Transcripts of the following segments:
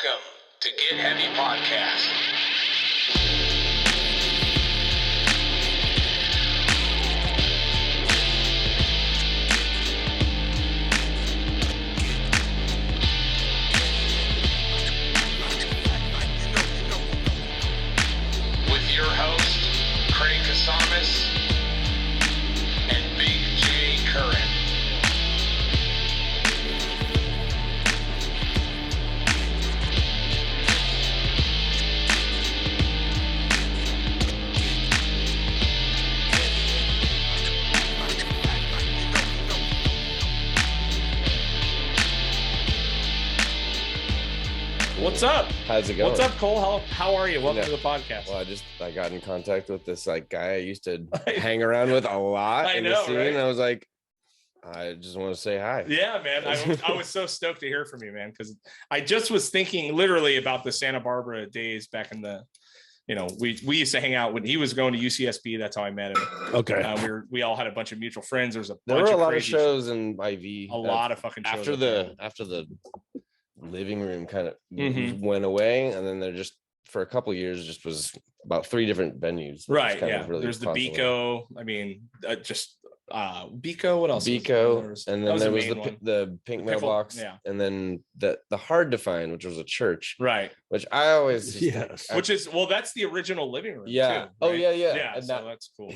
Welcome to Get Heavy Podcast. With your host, Craig Casamas and Big J Curran. What's up? How's it going? What's up, Cole? How are you? Welcome to the podcast. Well, I got in contact with this guy I used to hang around with a lot in the scene. Right? I was like, I just want to say hi. Yeah, man. I was so stoked to hear from you, man, because I just was thinking literally about the Santa Barbara days back in the, we used to hang out when he was going to UCSB. That's how I met him. Okay. We all had a bunch of mutual friends. There were a lot of shows in IV. A lot of fucking shows. After the living room kind of went away, and then there just for a couple of years just was about 3 different venues. Right. Yeah. Really there's the Bico. I mean, Bico. What else? Bico, and then there was the pink mailbox. Yeah. And then the hard to find, which was a church. Right. Which I always that's the original living room. Yeah. Too, right? Oh yeah. Yeah. And so that's cool.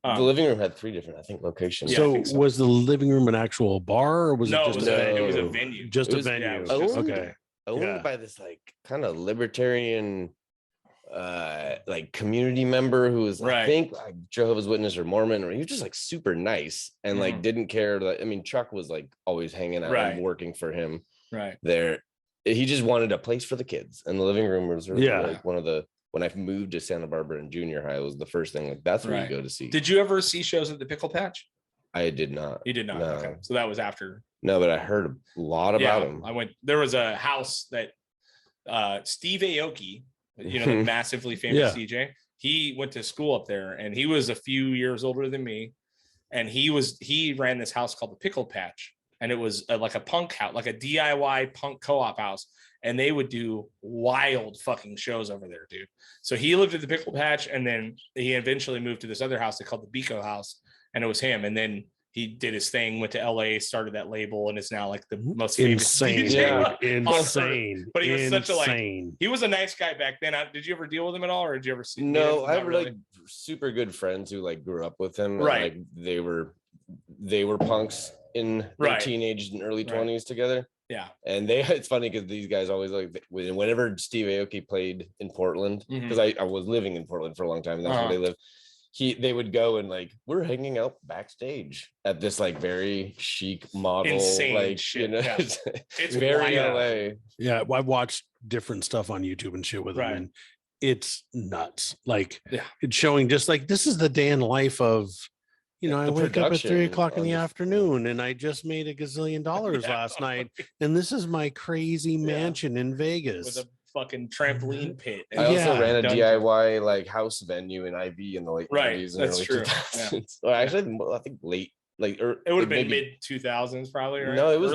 The living room had 3 different, I think, locations. Yeah, So was the living room an actual bar, or was it just it was a venue? Just a venue. Owned by this kind of libertarian community member who was I think like Jehovah's Witness or Mormon, or he was just like super nice and didn't care. Chuck was always hanging out and working for him there. He just wanted a place for the kids, and the living room was one of the, when I moved to Santa Barbara in junior high, it was the first thing that's where you go to see. Did you ever see shows at the Pickle Patch? I did not. You did not. No. Okay. So that was after. No, but I heard a lot about him. There was a house that Steve Aoki, the massively famous DJ, he went to school up there, and he was a few years older than me. And he ran this house called the Pickle Patch. And it was like a punk house, like a DIY punk co-op house. And they would do wild fucking shows over there, dude. So he lived at the Pickle Patch, and then he eventually moved to this other house they called the Bico House, and it was him. And then he did his thing, went to LA, started that label, and is now like the most famous DJ. Insane. But he was such a he was a nice guy back then. Did you ever deal with him at all, or did you ever see? No, I have really super good friends who grew up with him. Right. And, they were punks in their teenage and early 20s together. Yeah. And it's funny because these guys always whenever Steve Aoki played in Portland, because I was living in Portland for a long time, and that's where they lived. They would go and we're hanging out backstage at this very chic model, insane shit. It's very LA. Yeah, I watched different stuff on YouTube and shit with them, and it's nuts. It's showing just this is the day in life of. I wake up at 3 o'clock in the afternoon, and I just made $1 gazillion last night, and this is my crazy mansion in Vegas with a fucking trampoline pit. I also ran a DIY house venue in IV in the late 90s and early 2000s. Yeah. Well, actually, I think late. It would have been mid 2000s probably, right? No, it was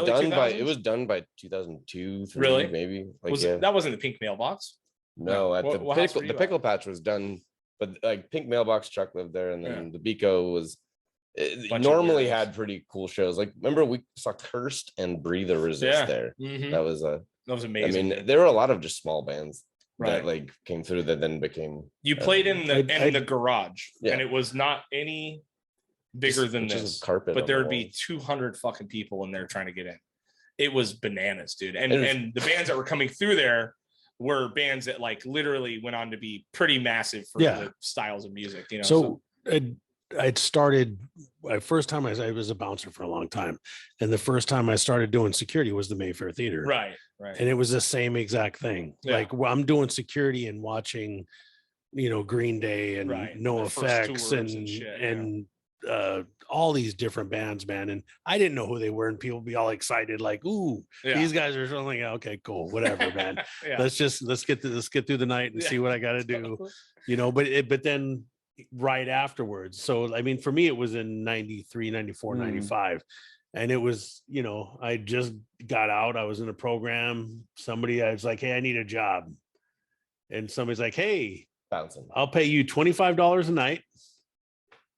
done by 2002, 3, really? Maybe. That wasn't the pink mailbox? No, at the Pickle Patch was done, but pink mailbox, Chuck lived there, and then the Bico was. It normally had pretty cool shows. Remember we saw Cursed and Breathe or Resist there. Mm-hmm. That was amazing. I mean, there were a lot of just small bands that came through that then became. You played in the garage, and it was not any bigger than this carpet, but there would be 200 fucking people in there trying to get in. It was bananas, dude. And the bands that were coming through there were bands that literally went on to be pretty massive for the styles of music. I'd started first time I was a bouncer for a long time, and the first time I started doing security was the Mayfair Theater, right, and it was the same exact thing. I'm doing security and watching Green Day and No Effects and all these different bands, man, and I didn't know who they were, and people be all excited ooh, these guys are something. Okay, cool, whatever, man. Let's get through the night and see what I got to do, but then right afterwards. So, I mean, for me, it was in 93, 94, 95. And it was, I just got out. I was in a program. I was like, hey, I need a job. And somebody's like, hey, bouncing. I'll pay you $25 a night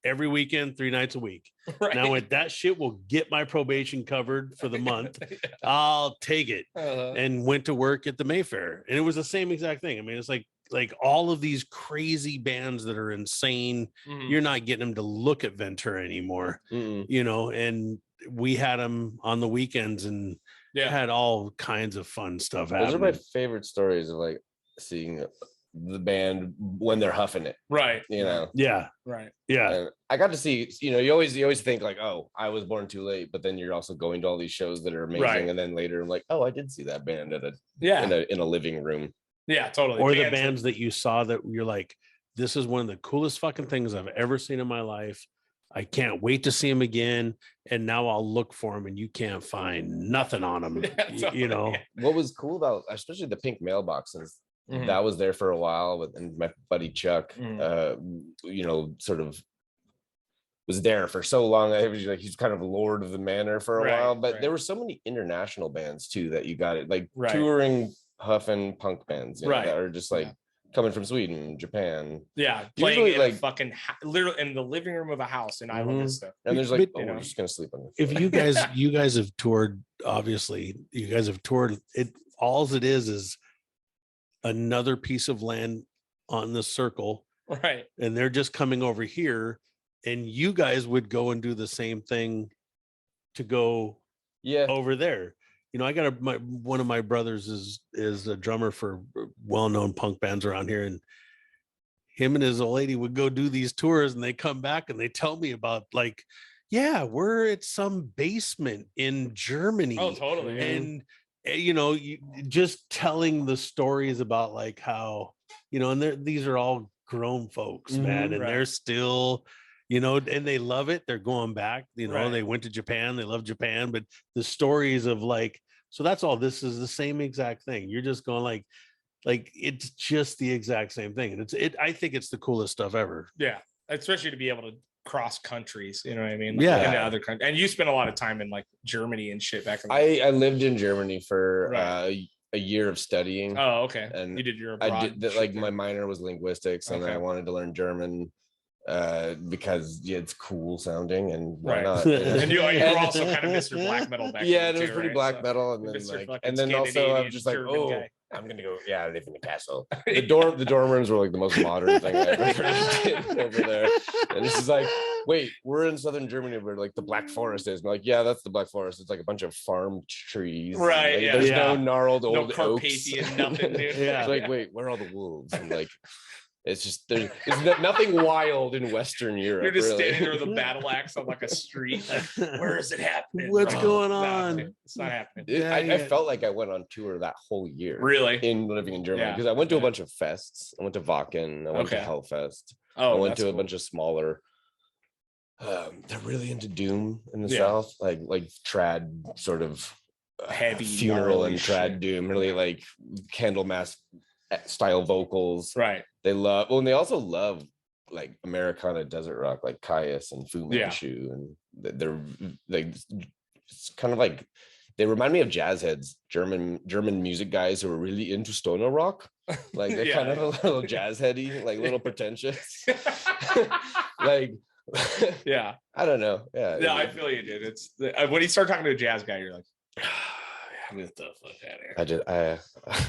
every weekend, 3 nights a week. Right. Now, if that shit will get my probation covered for the month, I'll take it. And went to work at the Mayfair. And it was the same exact thing. I mean, it's like all of these crazy bands that are insane. You're not getting them to look at Ventura anymore, and we had them on the weekends and had all kinds of fun stuff happening. Those are my favorite stories of like seeing the band when they're huffing it. Right. Yeah. Right. Yeah. And I got to see, you always think like, oh, I was born too late, but then you're also going to all these shows that are amazing. Right. And then later I'm like, oh, I did see that band in a living room. Yeah, totally. Or the bands that you saw that you're like, this is one of the coolest fucking things I've ever seen in my life. I can't wait to see him again. And now I'll look for him and you can't find nothing on him. What was cool about, especially the Pink Mailboxes, that was there for a while and my buddy Chuck, sort of was there for so long. I was like, he's kind of lord of the manor for a while, but there were so many international bands too, that you got it, like touring huffing punk bands, that are just like, coming from Sweden, Japan. Yeah. Playing in like fucking literally in the living room of a house in Isla Vista. And there's like, we're just going to sleep on it. If you guys have toured, obviously you guys have toured it. All it is another piece of land on the circle. Right. And they're just coming over here and you guys would go and do the same thing to go over there. I got one of my brothers is a drummer for well-known punk bands around here, and him and his old lady would go do these tours, and they come back and they tell me about like, yeah, we're at some basement in Germany. Oh, totally. And just telling the stories about like how, and these are all grown folks, man, and they're still. And they love it. They're going back, they went to Japan. They love Japan, but the stories of like, so that's all, this is the same exact thing. You're just going like it's just the exact same thing. And I think it's the coolest stuff ever. Yeah. Especially to be able to cross countries, you know what I mean? Like, into other countries. And you spent a lot of time in like Germany and shit back in I lived in Germany for a year of studying. Oh, okay. And you did your abroad my minor was linguistics, and I wanted to learn German because it's cool sounding, and why not? And you're also kind of Mr. Black Metal back then. It was pretty black metal, and then also I'm just like, I'm gonna go. Yeah, I live in the castle. The dorm rooms were like the most modern thing I ever did over there. And this is like, wait, we're in southern Germany where like the Black Forest is. And like, yeah, that's the Black Forest. It's like a bunch of farm trees. Right. Like, there's no gnarled old Carpathian oaks. Nothing, dude. It's like, wait, where are all the wolves? And like, it's just there's nothing wild in Western Europe. You're just standing there with a battle axe on like a street. Like, where is it happening? What's going on? It's not happening. I felt like I went on tour that whole year. Really? In living in Germany, because I went to a bunch of fests. I went to Wacken. I went to Hellfest. I went to a bunch of smaller. They're really into doom in the South, like trad sort of heavy funeral and trad doom, really like Candlemass style vocals. Right. They love, and they also love like Americana desert rock, like Caius and Fu Manchu, and they're like, it's kind of like, they remind me of jazz heads, German music guys who are really into stoner rock. Like they're kind of a little jazz heady, like a little pretentious. Like, I don't know. Yeah, I feel you, dude. It's when you start talking to a jazz guy, you're like, get the fuck out of here.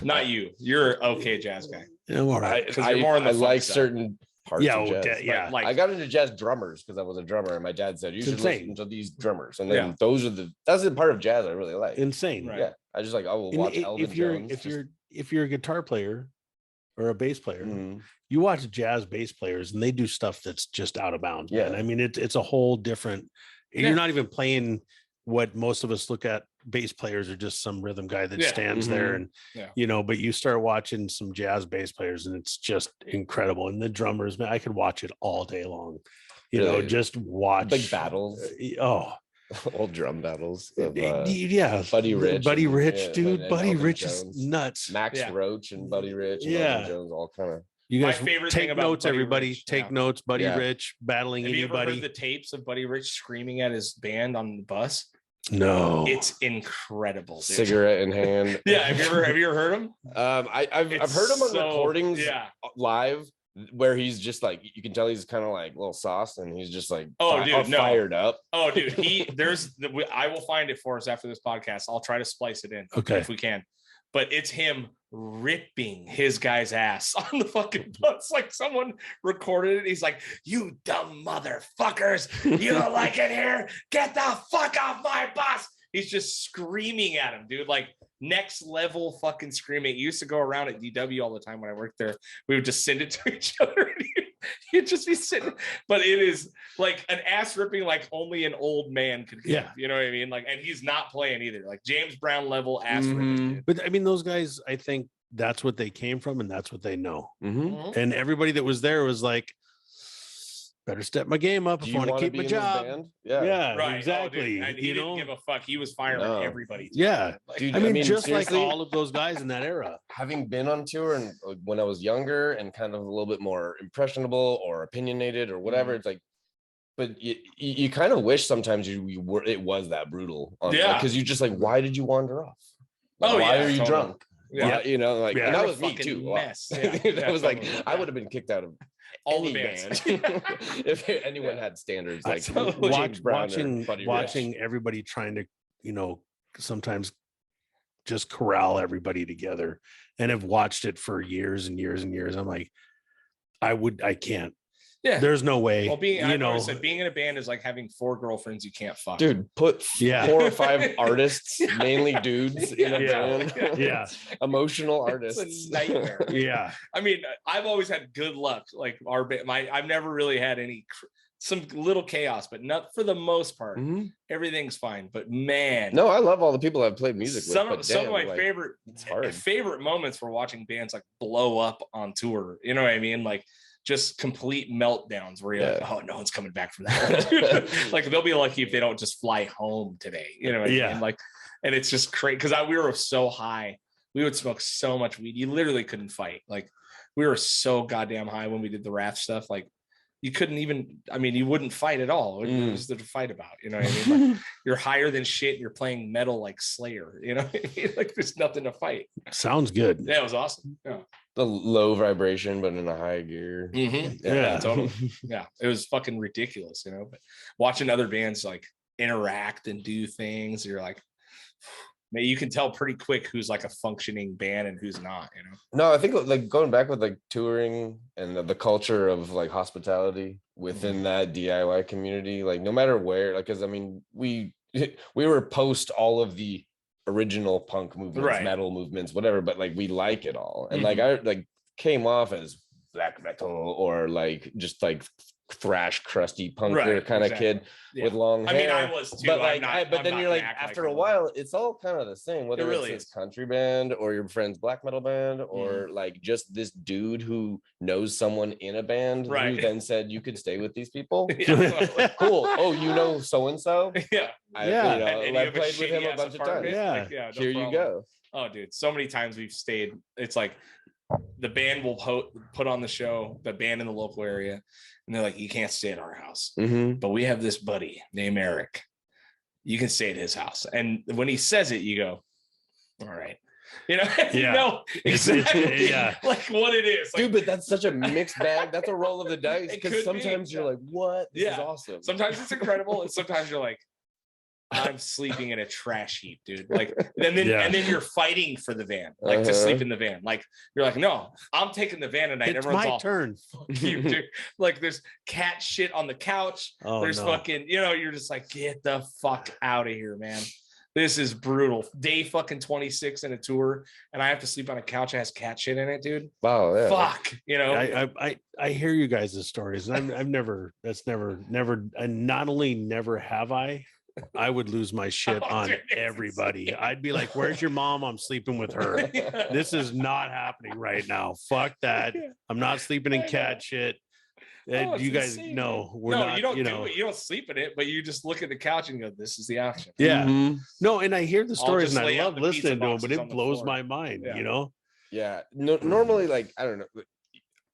Not you. You're okay, jazz guy. Yeah, all right. You're more in the like side. Certain parts of jazz. Like, I got into jazz drummers because I was a drummer, and my dad said you should listen to these drummers, and then that's the part of jazz I really like. Insane, right? Yeah, I just like I will watch Elvin Jones. If you're a guitar player or a bass player, you watch jazz bass players, and they do stuff that's just out of bounds. Yeah, man. I mean it's a whole different. You're not even playing what most of us look at. Bass players are just some rhythm guy that stands there, and but you start watching some jazz bass players, and it's just incredible. And the drummers, man, I could watch it all day long. Just watch like battles. Old drum battles of, Buddy Rich, dude. Buddy Rich is nuts. Max Roach and Buddy Rich and Elvin Jones, all kind of. You guys, my favorite take thing about notes, Buddy everybody. Rich, take notes. Buddy Rich battling Have anybody. You ever heard the tapes of Buddy Rich screaming at his band on the bus? No, it's incredible. Dude. Cigarette in hand. Yeah, have you ever heard him? I've heard him on recordings live, where he's just like, you can tell he's kind of like a little sauced, and he's just like fired up. Oh, dude, I will find it for us after this podcast. I'll try to splice it in, if we can. But it's him ripping his guy's ass on the fucking bus. Like someone recorded it. He's like, "You dumb motherfuckers! You don't like it here? Get the fuck off my bus!" He's just screaming at him, dude. Like next level fucking screaming. It used to go around at DW all the time when I worked there. We would just send it to each other. You'd just be sitting, but it is like an ass ripping like only an old man could give. You know what I mean? Like, and he's not playing either. Like James Brown level ass ripping. But I mean, those guys, I think that's what they came from, and that's what they know. And everybody that was there was like, better step my game up if I want to keep my job. Yeah, right. Exactly. Oh, he didn't give a fuck. He was firing everybody. Yeah. Like, dude, I mean, just like all of those guys in that era. Having been on tour and when I was younger and kind of a little bit more impressionable or opinionated or whatever, it's like, but you kind of wish sometimes it was that brutal. Because you just like, why did you wander off? Like, why are you drunk? Yeah, you know, like, and that was me too. Mess. That was like, I would have been kicked out of all the bands if anyone had standards. Like watching everybody trying to, you know, sometimes just corral everybody together, and have watched it for years and years and years. I'm like, I can't. Yeah, there's no way. Well, being in a band is like having 4 girlfriends you can't fuck. Dude, put 4 or 5 artists, mainly dudes, in a band. Yeah, emotional artists. It's a nightmare. Yeah, I mean, I've always had good luck. Like our band, I've never really had some little chaos, but not for the most part. Everything's fine. But man, no, I love all the people I've played music with. Some of my favorite moments were watching bands like blow up on tour. You know what I mean? Like, just complete meltdowns where you're like, oh, no one's coming back from that. Like they'll be lucky if they don't just fly home today. You know what I mean? Like, and it's just crazy because we were so high. We would smoke so much weed. You literally couldn't fight. Like we were so goddamn high when we did the raft stuff. Like you couldn't even, I mean, you wouldn't fight at all. What was there to fight about? You know what I mean? Like, you're higher than shit. You're playing metal like Slayer. You know what I mean? Like there's nothing to fight. Sounds good. Yeah, it was awesome. Yeah. The low vibration, but in a high gear. Yeah, totally. Yeah, it was fucking ridiculous, you know. But watching other bands like interact and do things, you're like, man, you can tell pretty quick who's like a functioning band and who's not, you know. No, I think like going back with like touring and the culture of like hospitality within that DIY community, like no matter where, like, because I mean, we were post all of the original punk movements, metal movements, whatever, but like we like it all, and like I like came off as black metal or like just like thrash crusty punker kind of kid with long hair. I mean, I was too, but then you're like, after a while it's all kind of the same, whether really it's country band or your friend's black metal band or like just this dude who knows someone in a band who then said you could stay with these people. Cool. Oh, you know so and so. I played with him a bunch of times. Here you go. Oh, dude, so many times we've stayed. It's like the band will put on the show, the band in the local area, and they're like, you can't stay at our house, but we have this buddy named Eric. You can stay at his house. And when he says it, you go, all right. You know, you know exactly like what it is. Like, dude, but that's such a mixed bag. That's a roll of the dice, because sometimes you're like, what? This is awesome. Sometimes it's incredible, and sometimes you're like, I'm sleeping in a trash heap, dude. Like, and then you're fighting for the van, like to sleep in the van. Like, you're like, no, I'm taking the van tonight. It's my turn. Fuck you, dude. Like, there's cat shit on the couch. There's fucking, you know, you're just like, get the fuck out of here, man. This is brutal. Day fucking 26 in a tour, and I have to sleep on a couch that has cat shit in it, dude. Wow, yeah. Fuck, you know. I hear you guys' stories, and I've never. And not only never have I would lose my shit on everybody. I'd be like, where's your mom? I'm sleeping with her. This is not happening right now. Fuck that. I'm not sleeping in cat shit. You guys know we're not. You don't sleep in it, but you just look at the couch and go, this is the option. Yeah. No, and I hear the stories and I love listening to them, but it blows my mind, you know? Yeah. No, normally, like, I don't know.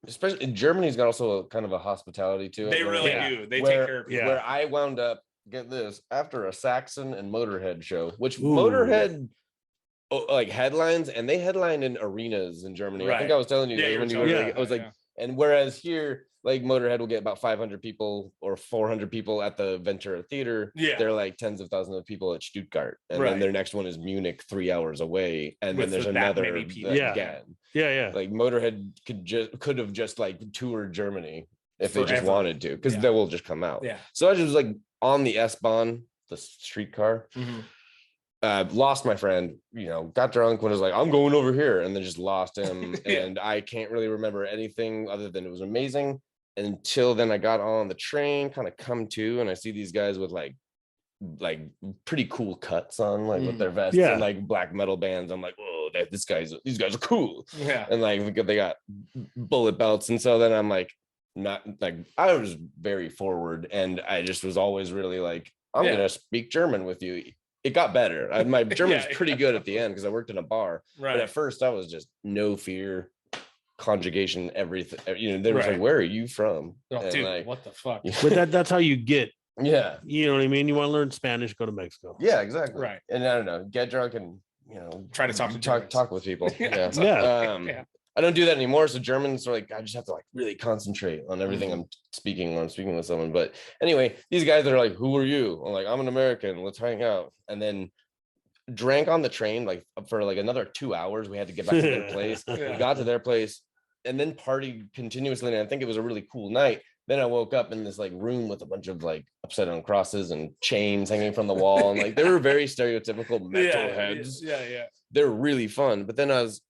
Especially in Germany's got also a kind of a hospitality to it. They really do. They take care of people. Where I wound up get this, after a Saxon and Motorhead show, which Motorhead like headlines, and they headline in arenas in Germany. Right. I think I was telling you when you were like, I was like, and whereas here, like Motorhead will get about 500 people or 400 people at the Ventura Theater. Yeah. They're like tens of thousands of people at Stuttgart. And then their next one is Munich, 3 hours away. And then there's another again. Yeah. Like Motorhead could have just like toured Germany if they just wanted to, because they will just come out. Yeah. So I just was like on the S-Bahn, the streetcar. Lost my friend, got drunk when I was like, I'm going over here, and then just lost him. And I can't really remember anything other than it was amazing. Until then I got on the train, kind of come to, and I see these guys with like pretty cool cuts on, like with their vests and like black metal bands. I'm like, whoa, these guys are cool. Yeah. And like they got bullet belts. And so then I'm like, not like, I was very forward, and I just was always really like, I'm gonna speak German with you. It got better. My German's pretty good at the end because I worked in a bar. Right. But at first I was just no fear, conjugation, everything. They were like, where are you from? Oh, dude, like, what the fuck? But that's how you get. Yeah. You know what I mean? You want to learn Spanish, go to Mexico. Yeah, exactly. Right. And I don't know, get drunk and try to talk with people. Yeah. I don't do that anymore. So Germans are like, I just have to like really concentrate on everything I'm speaking when I'm speaking with someone. But anyway, these guys are like, who are you? I'm like, I'm an American. Let's hang out. And then drank on the train like for like another 2 hours. We had to get back to their place. We got to their place and then partied continuously. And I think it was a really cool night. Then I woke up in this like room with a bunch of like upside down crosses and chains hanging from the wall. And like they were very stereotypical metal heads. Yeah. They're really fun. But then I was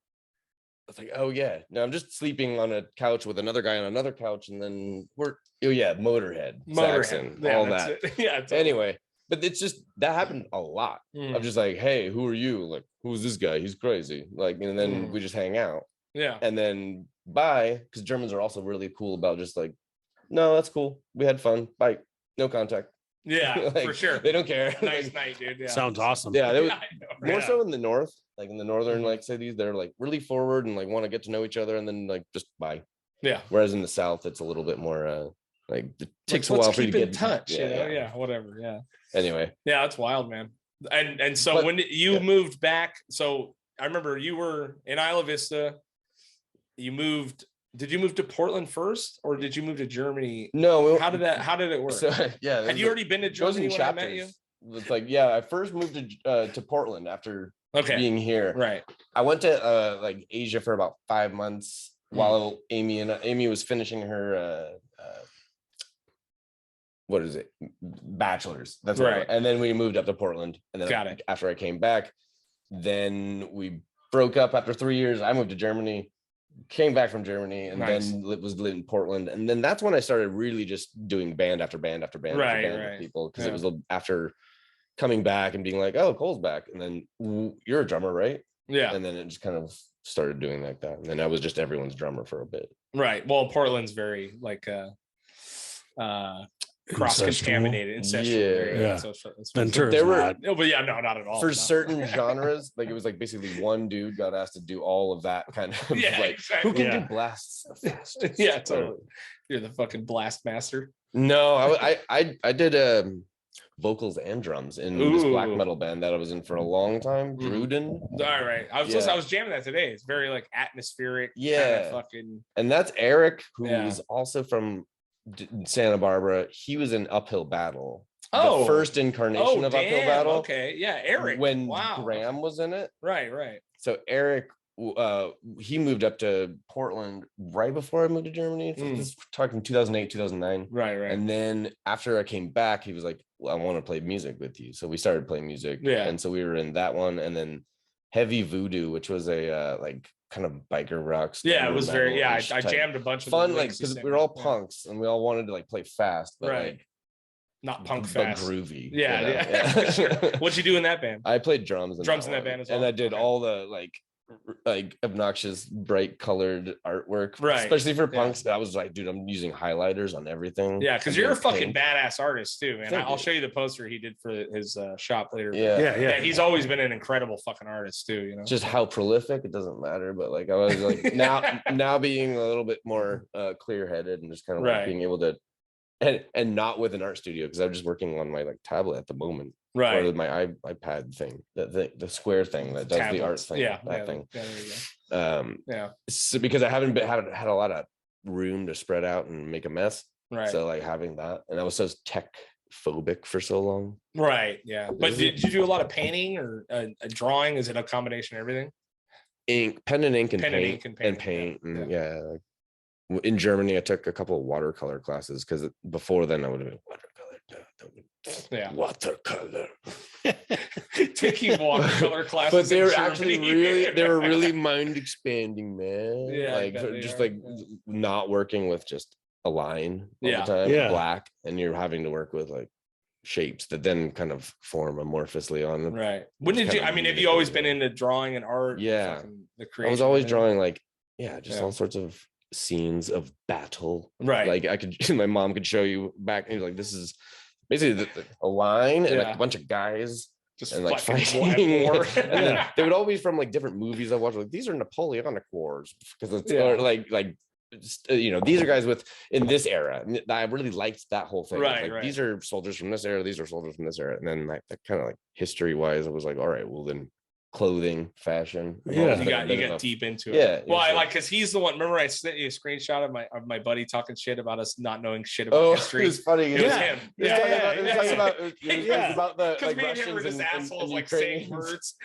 like, oh yeah, no, I'm just sleeping on a couch with another guy on another couch, and then Motorhead, Saxon, all that. Yeah. Totally. Anyway, but it's just that happened a lot. I'm just like, hey, who are you? Like, who's this guy? He's crazy. Like, and then we just hang out. Yeah. And then bye, because Germans are also really cool about just like, no, that's cool. We had fun. Bye. No contact. Yeah, like, for sure. They don't care. Nice night, dude. Yeah. Sounds awesome. Yeah, they was more so in the north, like in the northern like cities, they're like really forward and like want to get to know each other, and then like just bye. Yeah. Whereas in the south, it's a little bit more like it takes a while for you to get in touch. Yeah, whatever. Yeah. Anyway. Yeah, that's wild, man. And so when you moved back, so I remember you were in Isla Vista. You moved. Did you move to Portland first, or did you move to Germany? No. How did it work? So, yeah. Had you already been to Germany when I met you? It's like, I first moved to Portland after being here. Right. I went to like Asia for about 5 months while Amy was finishing her what is it? Bachelor's. That's right. And then we moved up to Portland. And then after I came back, then we broke up after 3 years. I moved to Germany. Came back from Germany and then was living in Portland, and then that's when I started really just doing band after band after band with people, because it was after coming back and being like, oh, Cole's back, and then you're a drummer, right? Yeah. And then it just kind of started doing like that, and then I was just everyone's drummer for a bit. Right. Well, Portland's very like cross-contaminated, incestual. Yeah. So there were not at all. For certain genres, like it was like basically one dude got asked to do all of that kind of who can do blasts the fastest. Yeah, totally. You're the fucking blast master. No, I did vocals and drums in this black metal band that I was in for a long time. Gruden. All right. I was jamming that today. It's very like atmospheric. Yeah. Kind of fucking. And that's Eric, who is also from Santa Barbara. He was in Uphill Battle. The first incarnation of Uphill Battle. Okay, yeah, Eric. When Graham was in it. Right. So Eric, he moved up to Portland right before I moved to Germany. This talking 2008, 2009. Right. And then after I came back, he was like, well, I want to play music with you. So we started playing music. Yeah. And so we were in that one, and then Heavy Voodoo, which was a like kind of biker rock. Yeah, it was very. Yeah, I jammed a bunch of fun, like because we were all punks and we all wanted to like play fast, but like not punk fast, but groovy. Yeah. Sure. What'd you do in that band? I played drums in that band as well, and I did all the like obnoxious bright colored artwork, especially for punks. I was like, dude, I'm using highlighters on everything. Yeah, because you're a fucking badass artist too, man. I'll show you the poster he did for his shop later. Yeah. He's always been an incredible fucking artist too, you know. Just how prolific, it doesn't matter, but like I was like now being a little bit more clear headed and just kind of like being able to and not with an art studio, because I'm just working on my like tablet at the moment, right? Or my iPad thing, the square thing that does the art thing, thing. Yeah, there you go. So because I haven't had a lot of room to spread out and make a mess, right? So like having that, and I was so tech phobic for so long, right? Yeah, but did you do a lot of painting or a drawing? Is it a combination of everything? Ink, pen and ink, and paint, and yeah. In Germany, I took a couple of watercolor classes, because before then I would have been watercolor. Taking watercolor classes, but they were actually really mind expanding, man. Yeah, like just like not working with just a line all the time, black, and you're having to work with like shapes that then kind of form amorphously on them. Right. When did you? I mean, have you always been into drawing and art? Yeah, the creation. I was always drawing like all sorts of scenes of battle. Right. Like I could, my mom could show you back, and like this is basically a line and like a bunch of guys just and like fighting. And they would all be from like different movies I watched. Like these are Napoleonic Wars, because it's like these are guys in this era. And I really liked that whole thing. Right, like, these are soldiers from this era. These are soldiers from this era. And then like that kind of like history wise, I was like, all right, well then clothing, fashion. You got deep into it. Yeah. Well, I because he's the one. Remember, I sent you a screenshot of my buddy talking shit about us not knowing shit about history. It was funny. It was him. It was about the because like me and him were just assholes, like saying words.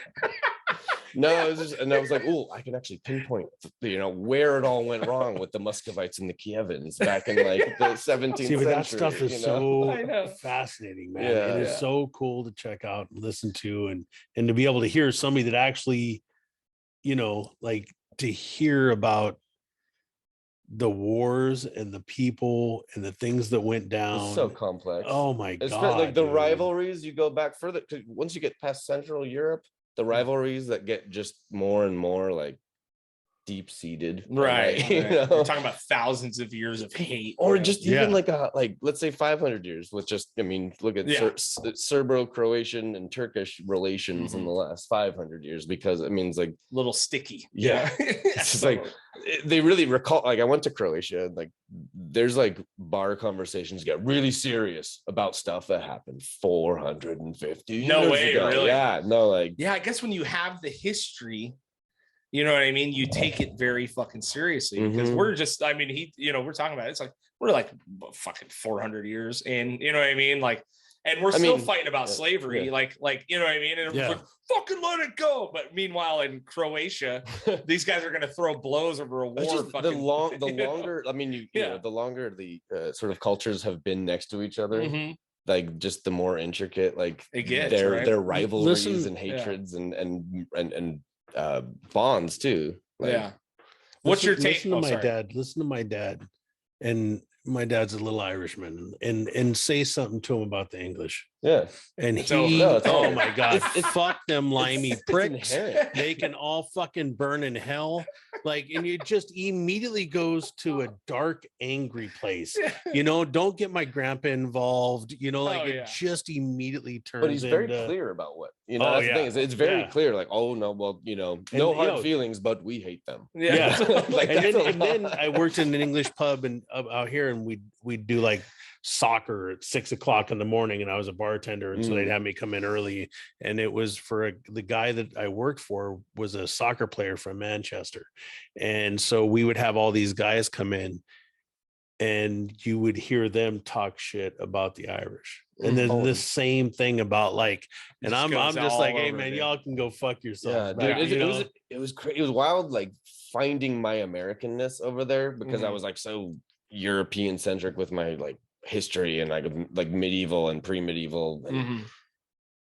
No, it was just, and I was like, oh, I can actually pinpoint, where it all went wrong with the Muscovites and the Kievans back in like the 17th century. That stuff is so fascinating, man. It is so cool to check out, and listen to, and to be able to hear somebody that actually, like to hear about the wars and the people and the things that went down. It's so complex. Oh my God. Like the rivalries, you go back further, because once you get past Central Europe, the rivalries that get just more and more like deep-seated, right? You're talking about thousands of years of hate, or just even like let's say 500 years with just, I mean, look at Serbo-Croatian and Turkish relations in the last 500 years, because it means like a little sticky. It's just like they really recall, like I went to Croatia, and like there's like bar conversations get really serious about stuff that happened 450 years ago. Really? I guess when you have the history, you know what I mean, you take it very fucking seriously, because we're just, I mean, we're talking about it. It's like we're like fucking 400 years in, you know what I mean, like, and we're still fighting about slavery, like you know what I mean, and it's like, fucking let it go. But meanwhile, in Croatia, these guys are gonna throw blows over a war. The longer, I mean, the longer the sort of cultures have been next to each other, like just the more intricate like it gets, their rivalries and hatreds and bonds too. What's your take? Listen to my dad, and my dad's a little Irishman, and say something to him about the English. And oh my God, fuck them limey pricks. They can all fucking burn in hell. Like, and it just immediately goes to a dark, angry place. Don't get my grandpa involved. It just immediately turns. But he's very clear about what that's the thing. It's very clear. Like, oh no, well, no hard feelings, but we hate them. Like, and then I worked in an English pub and out here, and we'd do like soccer at 6 o'clock in the morning, and I was a bartender, and so they'd have me come in early, and it was for the guy that I worked for was a soccer player from Manchester, and so we would have all these guys come in, and you would hear them talk shit about the Irish, and then the same thing about like, and I'm just like, hey man, y'all can go fuck yourself. It was crazy. It was wild, like finding my Americanness over there, because I was like so European centric with my like history and like medieval and pre-medieval, and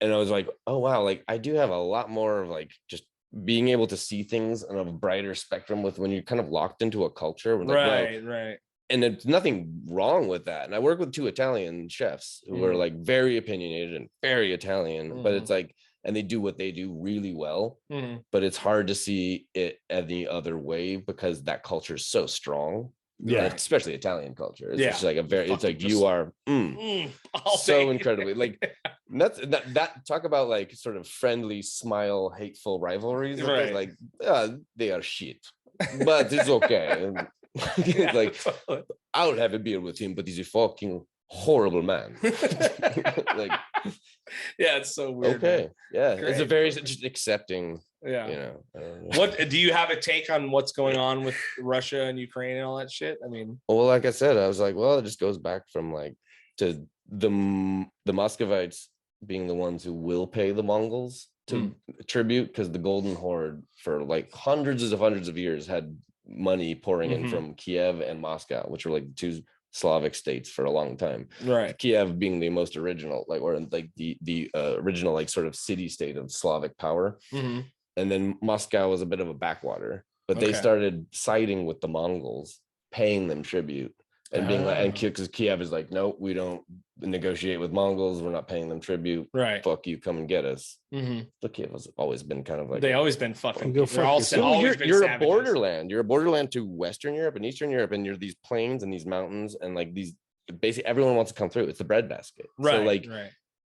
I was like, oh wow, like I do have a lot more of like just being able to see things on a brighter spectrum with when you're kind of locked into a culture, right. And there's nothing wrong with that. And I work with 2 Italian chefs who are like very opinionated and very Italian, but it's like, and they do what they do really well, but it's hard to see it any other way, because that culture is so strong. Especially Italian culture. It's just like it's like you are so incredibly like that talk about like sort of friendly smile, hateful rivalries, like they are shit, but it's okay. Like I would have a beer with him, but he's a fucking horrible man. Like, yeah, it's so weird. Okay, man. yeah, Great. it's a very just accepting. Yeah, you know. What do you have a take on what's going on with Russia and Ukraine and all that shit? I mean, well, like I said, I was like, well, it just goes back from like to the Muscovites being the ones who will pay the Mongols to tribute, because the Golden Horde for like hundreds of years had money pouring in from Kiev and Moscow, which were like two Slavic states for a long time. Right. Kiev being the most original, like, or like the original like sort of city state of Slavic power. And then Moscow was a bit of a backwater, but they started siding with the Mongols, paying them tribute, and being like, and because Kiev is like, no, we don't negotiate with Mongols, we're not paying them tribute. Right. Fuck you, come and get us. But Kiev has always been kind of like, they always been fucking. Go They're all, you're a borderland. You're a borderland to Western Europe and Eastern Europe, and you're these plains and these mountains, and like these basically everyone wants to come through. It's the breadbasket. Right. So like,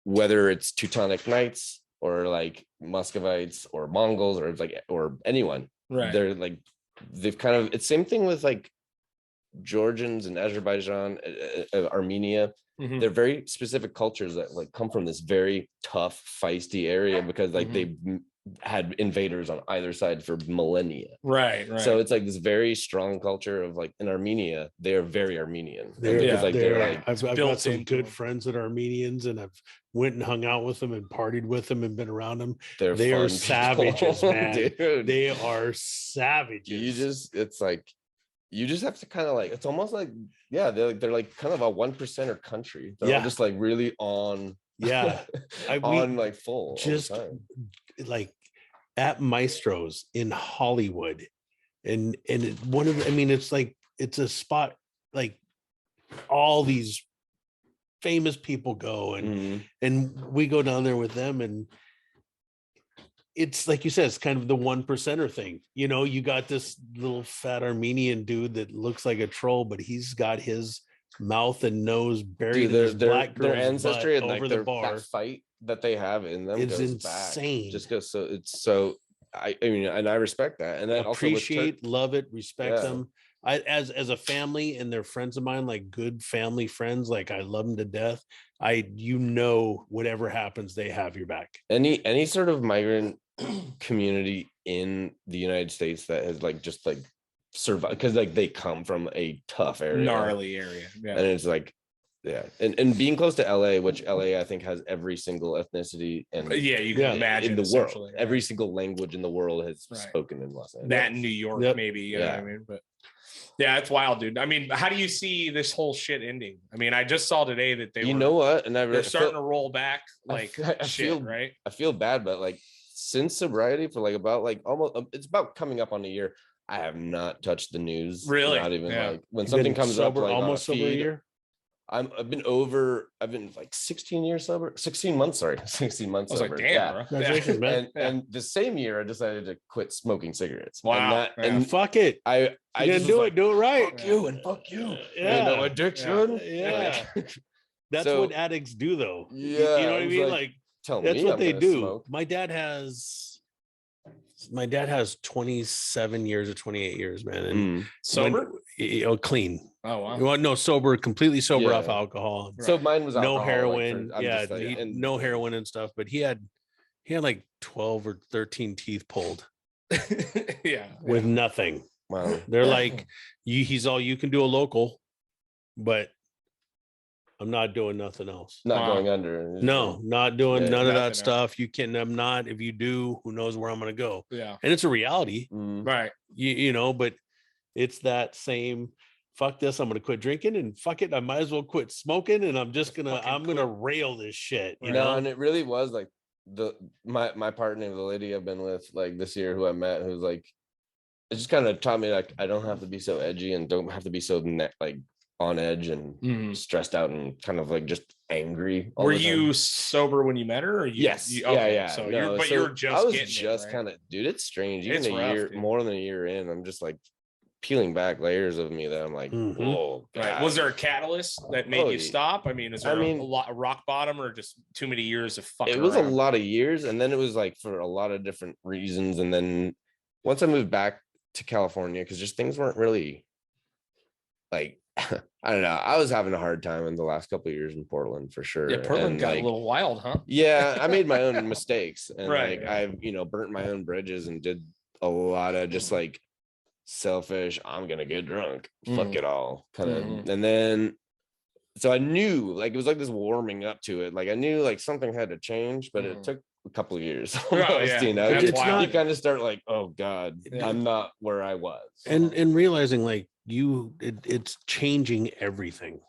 whether it's Teutonic Knights or like Muscovites or Mongols or like or anyone, they're like, they've kind of, it's same thing with like Georgians and Azerbaijan, Armenia. They're very specific cultures that like come from this very tough, feisty area, because like they had invaders on either side for millennia. Right. So it's like this very strong culture of like, in Armenia, they are very Armenian. I've got some good friends that are Armenians, and I've went and hung out with them and partied with them and been around them. They are savages, man. Dude. They are savages. You just have to kind of like, it's almost like, yeah, they're like kind of a 1%er country. They're all just like really on, like full. Just like at Maestro's in Hollywood, and one of the, I mean, it's like, it's a spot like all these famous people go, and we go down there with them, and it's like you said, it's kind of the 1%er thing. You know, you got this little fat Armenian dude that looks like a troll, but he's got his mouth and nose buried in his black girl's their ancestry and over like the bar. That fight that they have in them is goes insane. Back. Just goes so it's so. I mean, and I respect that, and then appreciate, love it, respect them. I as a family, and they're friends of mine, like good family friends. Like I love them to death. Whatever happens, they have your back. Any sort of migrant community in the United States that has like just like survived, because like they come from a tough area, gnarly area, and it's like, and being close to LA, which LA I think has every single ethnicity and you can imagine in the world, every single language in the world has spoken in Los Angeles. That in New York, maybe, you know what I mean? But yeah, it's wild, dude. I mean, how do you see this whole shit ending? I mean, I just saw today that they're starting to roll back like I feel bad, but like since sobriety for like about like almost, it's about coming up on a year, I have not touched the news. Really? Not even like when something comes up like almost over a year. I've been like 16 years sober, 16 months. Sorry, 16 months. I was sober. like, damn, bro. And the same year, I decided to quit smoking cigarettes. Wow. And fuck it. I didn't do it. Do it right. Fuck you and fuck you. Yeah. Addiction. Yeah. That's what addicts do, though. Yeah. You know what I mean? Like that's what they do. Smoke. My dad has 27 years or 28 years, man. And sober? Clean. Oh wow. Well, no, sober, completely sober off alcohol. So mine was no heroin. No heroin and stuff. But he had like 12 or 13 teeth pulled. With nothing. Wow. They're like, he's all, you can do a local, but I'm not doing nothing else. Not going under. No, not doing none of that stuff. You can, I'm not, if you do, who knows where I'm going to go. Yeah. And it's a reality. Right. You know, but it's that same, fuck this, I'm going to quit drinking, and fuck it, I might as well quit smoking, and I'm going to rail this shit. You know? And it really was like my partner, the lady I've been with like this year, who I met, who's like, it just kind of taught me like, I don't have to be so edgy and don't have to be so like on edge and stressed out and kind of like just angry. Were you sober when you met her? Or yes. Yeah. So you're just, I was just kind of, dude, it's strange. Even more than a year in, I'm just like peeling back layers of me that I'm like, whoa. Right. Was there a catalyst that made you stop? I mean, is there a rock bottom, or just too many years of fucking? It was around? A lot of years, and then it was like for a lot of different reasons. And then once I moved back to California, because just things weren't really like I don't know. I was having a hard time in the last couple of years in Portland for sure. Yeah, Portland got like, a little wild, huh? Yeah, I made my own mistakes, and right, like I've burnt my own bridges and did a lot of just like selfish. I'm gonna get drunk, fuck it all, kind of. And then, so I knew like it was like this warming up to it. Like I knew like something had to change, but it took a couple of years. Almost, you know, you kind of start like, oh God, I'm not where I was, and realizing like it's changing everything.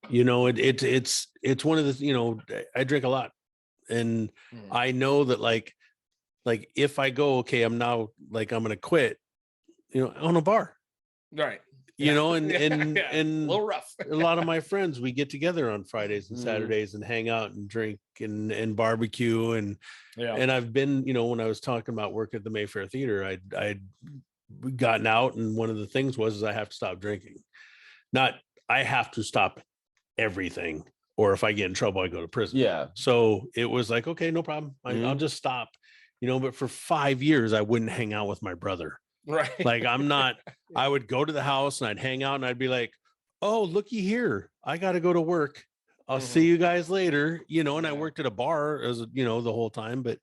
You know, it's one of the, you know, I drink a lot, and I know that like if I go, okay, I'm now like I'm gonna quit, you know, on a bar, right? You know, and and a little rough. A lot of my friends, we get together on Fridays and Saturdays and hang out and drink and barbecue and I've been, you know, when I was talking about work at the Mayfair Theater, I'd gotten out, and one of the things was I have to stop drinking. Not I have to stop everything, or if I get in trouble, I go to prison. Yeah. So it was like, okay, no problem. I'll just stop, you know, but for 5 years, I wouldn't hang out with my brother. Right. Like I'm not, I would go to the house and I'd hang out and I'd be like, oh, looky here. I got to go to work. I'll see you guys later, you know, and I worked at a bar as, you know, the whole time, but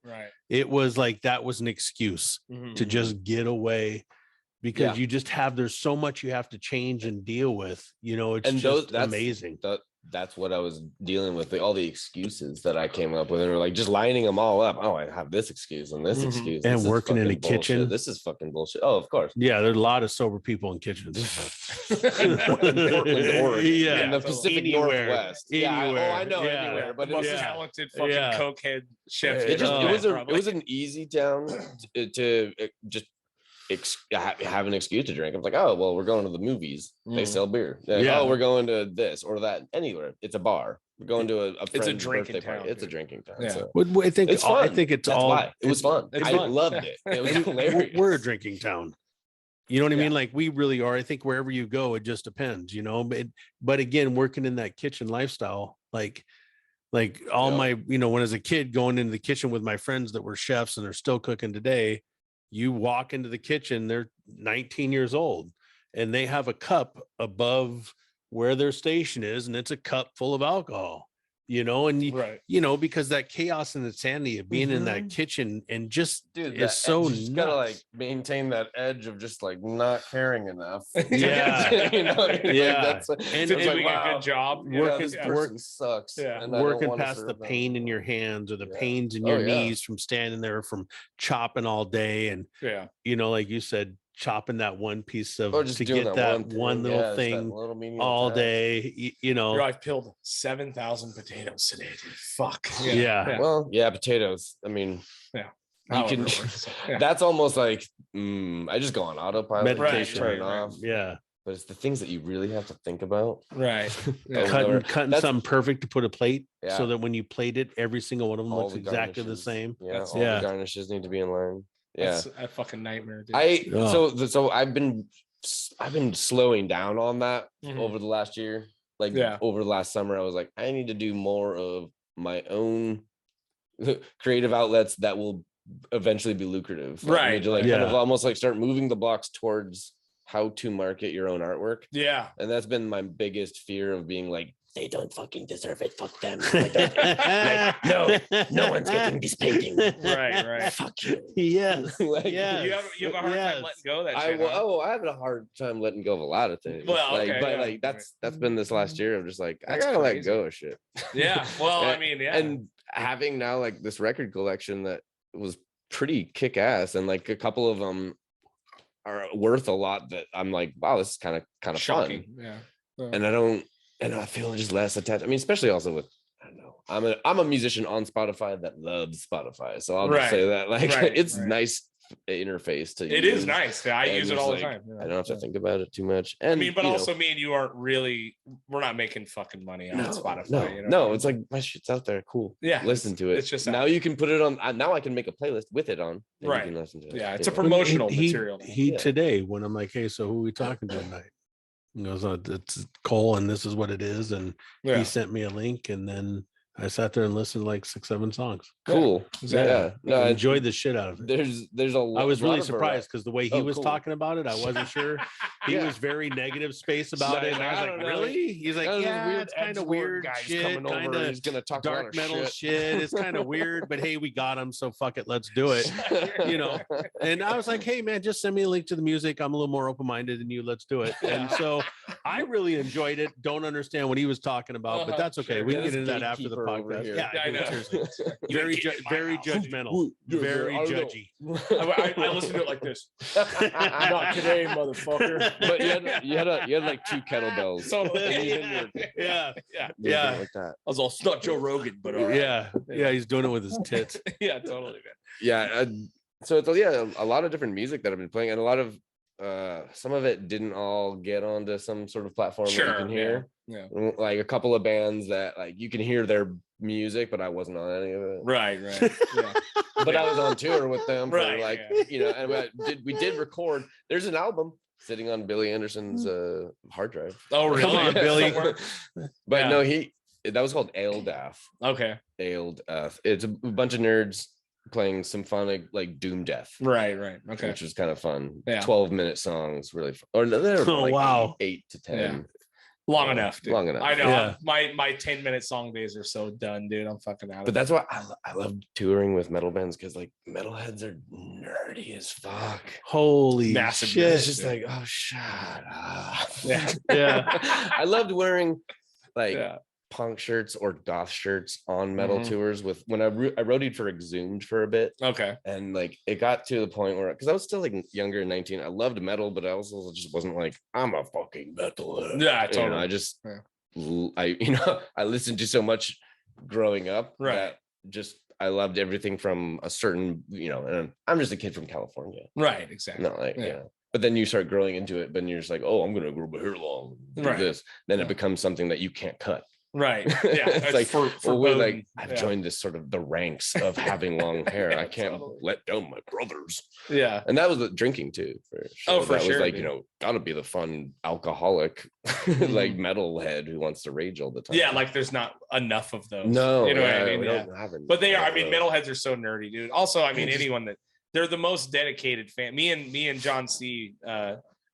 it was like, that was an excuse to just get away, because you just have, there's so much you have to change and deal with, you know, it's just amazing. That's what I was dealing with, all the excuses that I came up with, and we're like just lining them all up. Oh, I have this excuse and this excuse. And this working in a bullshit. kitchen. This is fucking bullshit. Oh, of course. Yeah, there's a lot of sober people in kitchens. in Portland, Oregon. Yeah, in the Pacific Northwest. Anywhere. I know anywhere, but the most talented fucking cokehead chef. It was an easy town to just have an excuse to drink. I'm like, oh well, we're going to the movies. They sell beer. Like, oh, we're going to this or that. Anywhere, it's a bar. We're going to a friend's birthday party. It's a drinking town. So. I think it's fun. I think it's That's all. Why. It was fun. I loved it. It was hilarious. We're a drinking town. You know what I mean? Like we really are. I think wherever you go, it just depends. You know, but again, working in that kitchen lifestyle, like all my, you know, when I was a kid going into the kitchen with my friends that were chefs and they're still cooking today. You walk into the kitchen, they're 19 years old and they have a cup above where their station is, and it's a cup full of alcohol, you know, and you know, because that chaos and insanity of being in that kitchen and just is so nuts. You gotta like maintain that edge of just like not caring enough. Yeah. You know, and doing a good job. Working sucks. Yeah. And working past the pain in your hands or the pains in your knees from standing there, from chopping all day. And you know, like you said, chopping that one piece of to get that one little thing all day, you know. I've peeled 7,000 potatoes today, dude. Fuck. Well, potatoes. I mean, you can. That's almost like I just go on autopilot, meditation, turn it off. Yeah. But it's the things that you really have to think about. Right. Cutting something perfect to put a plate so that when you plate it, every single one of them looks exactly the same. Yeah. All the garnishes need to be in line. Yeah, that's a fucking nightmare, dude. So I've been slowing down on that over the last year. Like over the last summer, I was like, I need to do more of my own creative outlets that will eventually be lucrative. Like, I need to kind of almost like start moving the blocks towards how to market your own artwork. Yeah, and that's been my biggest fear of being like, they don't fucking deserve it. Fuck them. No one's getting this painting. Right. Fuck you. Yes. You have a hard time letting go of that shit. I have a hard time letting go of a lot of things. Well, that's been this last year. I'm just like, I gotta let go of shit. Yeah. Well, and having now like this record collection that was pretty kick ass, and like a couple of them are worth a lot. That I'm like, wow, this is kind of shocking. Fun. Yeah. And I feel just less attached. I mean, especially also with, I don't know, I'm a musician on Spotify that loves Spotify. So I'll just say that it's nice interface to use. It is nice. I use it all the time. I don't have to think about it too much. And but also me and you aren't really, we're not making fucking money on Spotify. No, it's like my shit's out there. Cool. Yeah. Listen to it. It's just now you can put it on. Now I can make a playlist with it on. Right. You can listen to it. Yeah. It's a promotional material. Today, when I'm like, hey, so who are we talking to tonight? He goes, it's Cole, and this is what it is. And he sent me a link, and then I sat there and listened to like 6-7 songs. Cool. Yeah. No, I enjoyed the shit out of it. There's a lot. I was really surprised because the way he was talking about it, I wasn't sure. he was very negative space about it. And I was like, really? He's like, yeah, it's kind of weird shit, kind of he's gonna talk dark metal shit. It's kind of weird, but hey, we got him, so fuck it, let's do it. You know. And I was like, hey man, just send me a link to the music. I'm a little more open-minded than you. Let's do it. And so I really enjoyed it. Don't understand what he was talking about, but that's okay. We can get into that after the podcast. Yeah, I know. Very judgmental. Very judgy. I listened to it like this. Not today, motherfucker. But you had like 2 kettlebells. Yeah. Like that. I was all, it's not Joe Rogan, but all right. Yeah, he's doing it with his tits. Yeah, totally, man. Yeah, so it's a lot of different music that I've been playing, and a lot of some of it didn't all get onto some sort of platform that you can hear. Yeah. Like a couple of bands that like you can hear their music, but I wasn't on any of it. Right. Yeah. But I was on tour with them for and we did record. There's an album sitting on Billy Anderson's hard drive. Oh, really? Come on, Billy. But no, that was called Aeldath. Okay. Aeldath. It's a bunch of nerds playing symphonic like doom death. Right. Okay. Which was kind of fun. Yeah. 12-minute songs, really fun. Or no, they're like 8 to 10. Yeah. Long enough, dude. Long enough. I know. Yeah. My 10-minute song days are so done, dude. I'm fucking out of But that's why I love touring with metal bands, because like metalheads are nerdy as fuck. Holy massive shit. It's just like, oh, shut up. Yeah. I loved wearing like punk shirts or goth shirts on metal tours with when I roadied for Exhumed for a bit. Okay. And like it got to the point where, because I was still like younger than 19, I loved metal, but I also just wasn't like, I'm a fucking metalhead. Yeah, totally. You know, I just I listened to so much growing up that just I loved everything from a certain, and I'm just a kid from California. Right, exactly. Not like but then you start growing into it, but you're just like, oh, I'm gonna grow my hair long, do this. Then it becomes something that you can't cut. Right. Yeah. It's like for I've joined this sort of the ranks of having long hair. I can't let down my brothers. Yeah. And that was the drinking too, for sure. Oh, for that sure. Was like, gotta be the fun alcoholic like metalhead who wants to rage all the time. Yeah, like there's not enough of those. No, you know what I mean? We don't have but they are. I mean, metalheads are so nerdy, dude. Also, I mean, anyone that they're the most dedicated fan. Me and John C.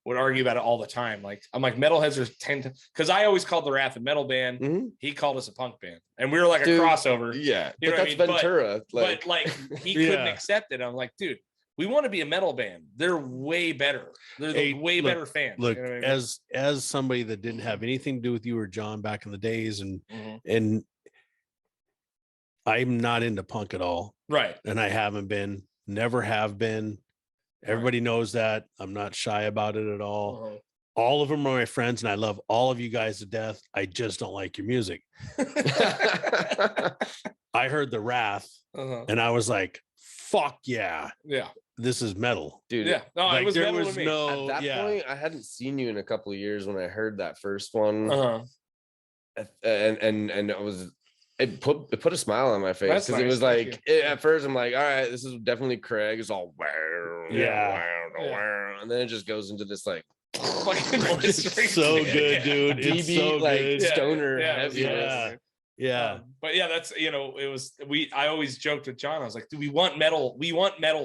Would argue about it all the time. Like I'm like, metalheads are because I always called the Wrath a metal band. He called us a punk band, and we were like a crossover. Yeah, you know but that's Ventura. But like he couldn't accept it. I'm like, dude, we want to be a metal band. They're way better. They're way better fans. Look, you know what I mean? as somebody that didn't have anything to do with you or John back in the days, and I'm not into punk at all. Right. And I haven't been, never have been. Everybody knows that. I'm not shy about it at all. All of them are my friends, and I love all of you guys to death. I just don't like your music. I heard the Wrath, and I was like, fuck yeah. Yeah. This is metal. Dude. Yeah. No, like, it was there metal was to me. no At that point, I hadn't seen you in a couple of years when I heard that first one. And it put a smile on my face, because it was like at first I'm like, all right, this is definitely Craig. It's all and then it just goes into this like so good, dude. DB, it's so like good. stoner heaviness. Yeah. But yeah, that's I always joked with John. I was like, dude, we want metal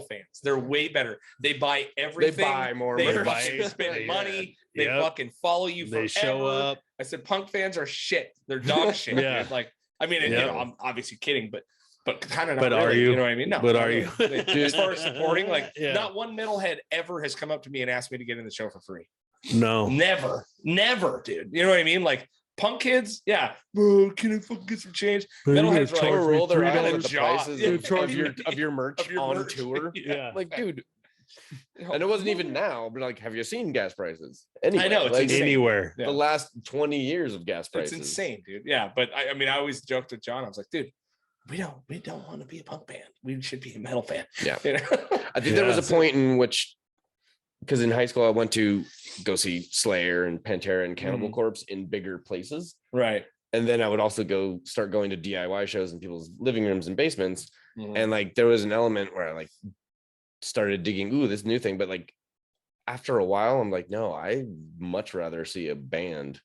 fans. They're way better. They buy everything. They buy more. They spend money. They fucking follow you forever. They show up. I said, punk fans are shit. They're dog shit. Dude. Like, I mean, I'm obviously kidding, but kind of not. But really, are you? You know what I mean? No. But are you? As far as supporting, like, not one metalhead ever has come up to me and asked me to get in the show for free. No. Never, dude. You know what I mean? Like, punk kids, bro, can I fucking get some change? Metalheads are like, roll their eyes at the prices of your merch on tour. Yeah. Like, dude. And it wasn't even now, but like, have you seen gas prices? Anyway, I know, it's like anywhere. The last 20 years of gas prices. It's insane, dude. Yeah, but I mean, I always joked with John. I was like, dude, we don't want to be a punk band. We should be a metal band. Yeah. You know? I think there was a point in which, because in high school I went to go see Slayer and Pantera and Cannibal Corpse in bigger places. Right. And then I would also start going to DIY shows in people's living rooms and basements. And like there was an element where I like started digging, this new thing. But like after a while, I'm like, no, I much rather see a band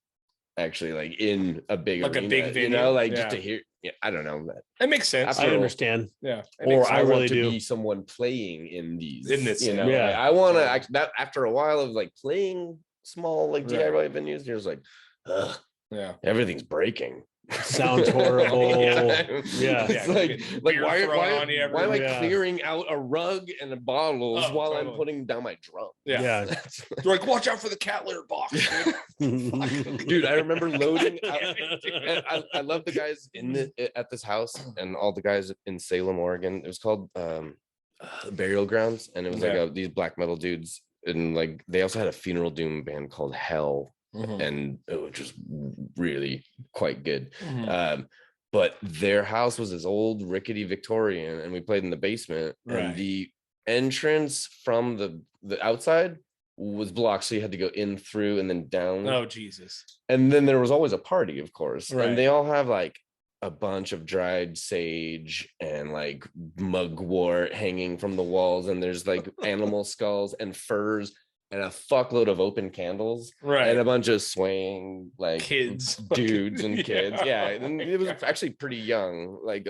actually like in a big like arena, a big venue, just to hear. Yeah, I don't know that. It makes sense. I understand. Yeah. Or I want to be someone playing in these. In this, I want to. That after a while of like playing small like DIY venues. You're just like, ugh, yeah, everything's breaking. Sounds horrible. Yeah. It's like why am I clearing out a rug and a bottles while I'm putting down my drum? Yeah. They're like, watch out for the cat litter box, dude. Dude, I remember loading out, I love the guys at this house and all the guys in Salem, Oregon. It was called Burial Grounds, and it was like these black metal dudes, and like they also had a funeral doom band called Hell. And it was just really quite good. But their house was this old rickety Victorian, and we played in the basement, and the entrance from the outside was blocked, so you had to go in through and then down. Oh Jesus. And then there was always a party, of course, and they all have like a bunch of dried sage and like mugwort hanging from the walls, and there's like animal skulls and furs and a fuckload of open candles, and a bunch of swaying like kids, dudes and kids. And it was actually pretty young, like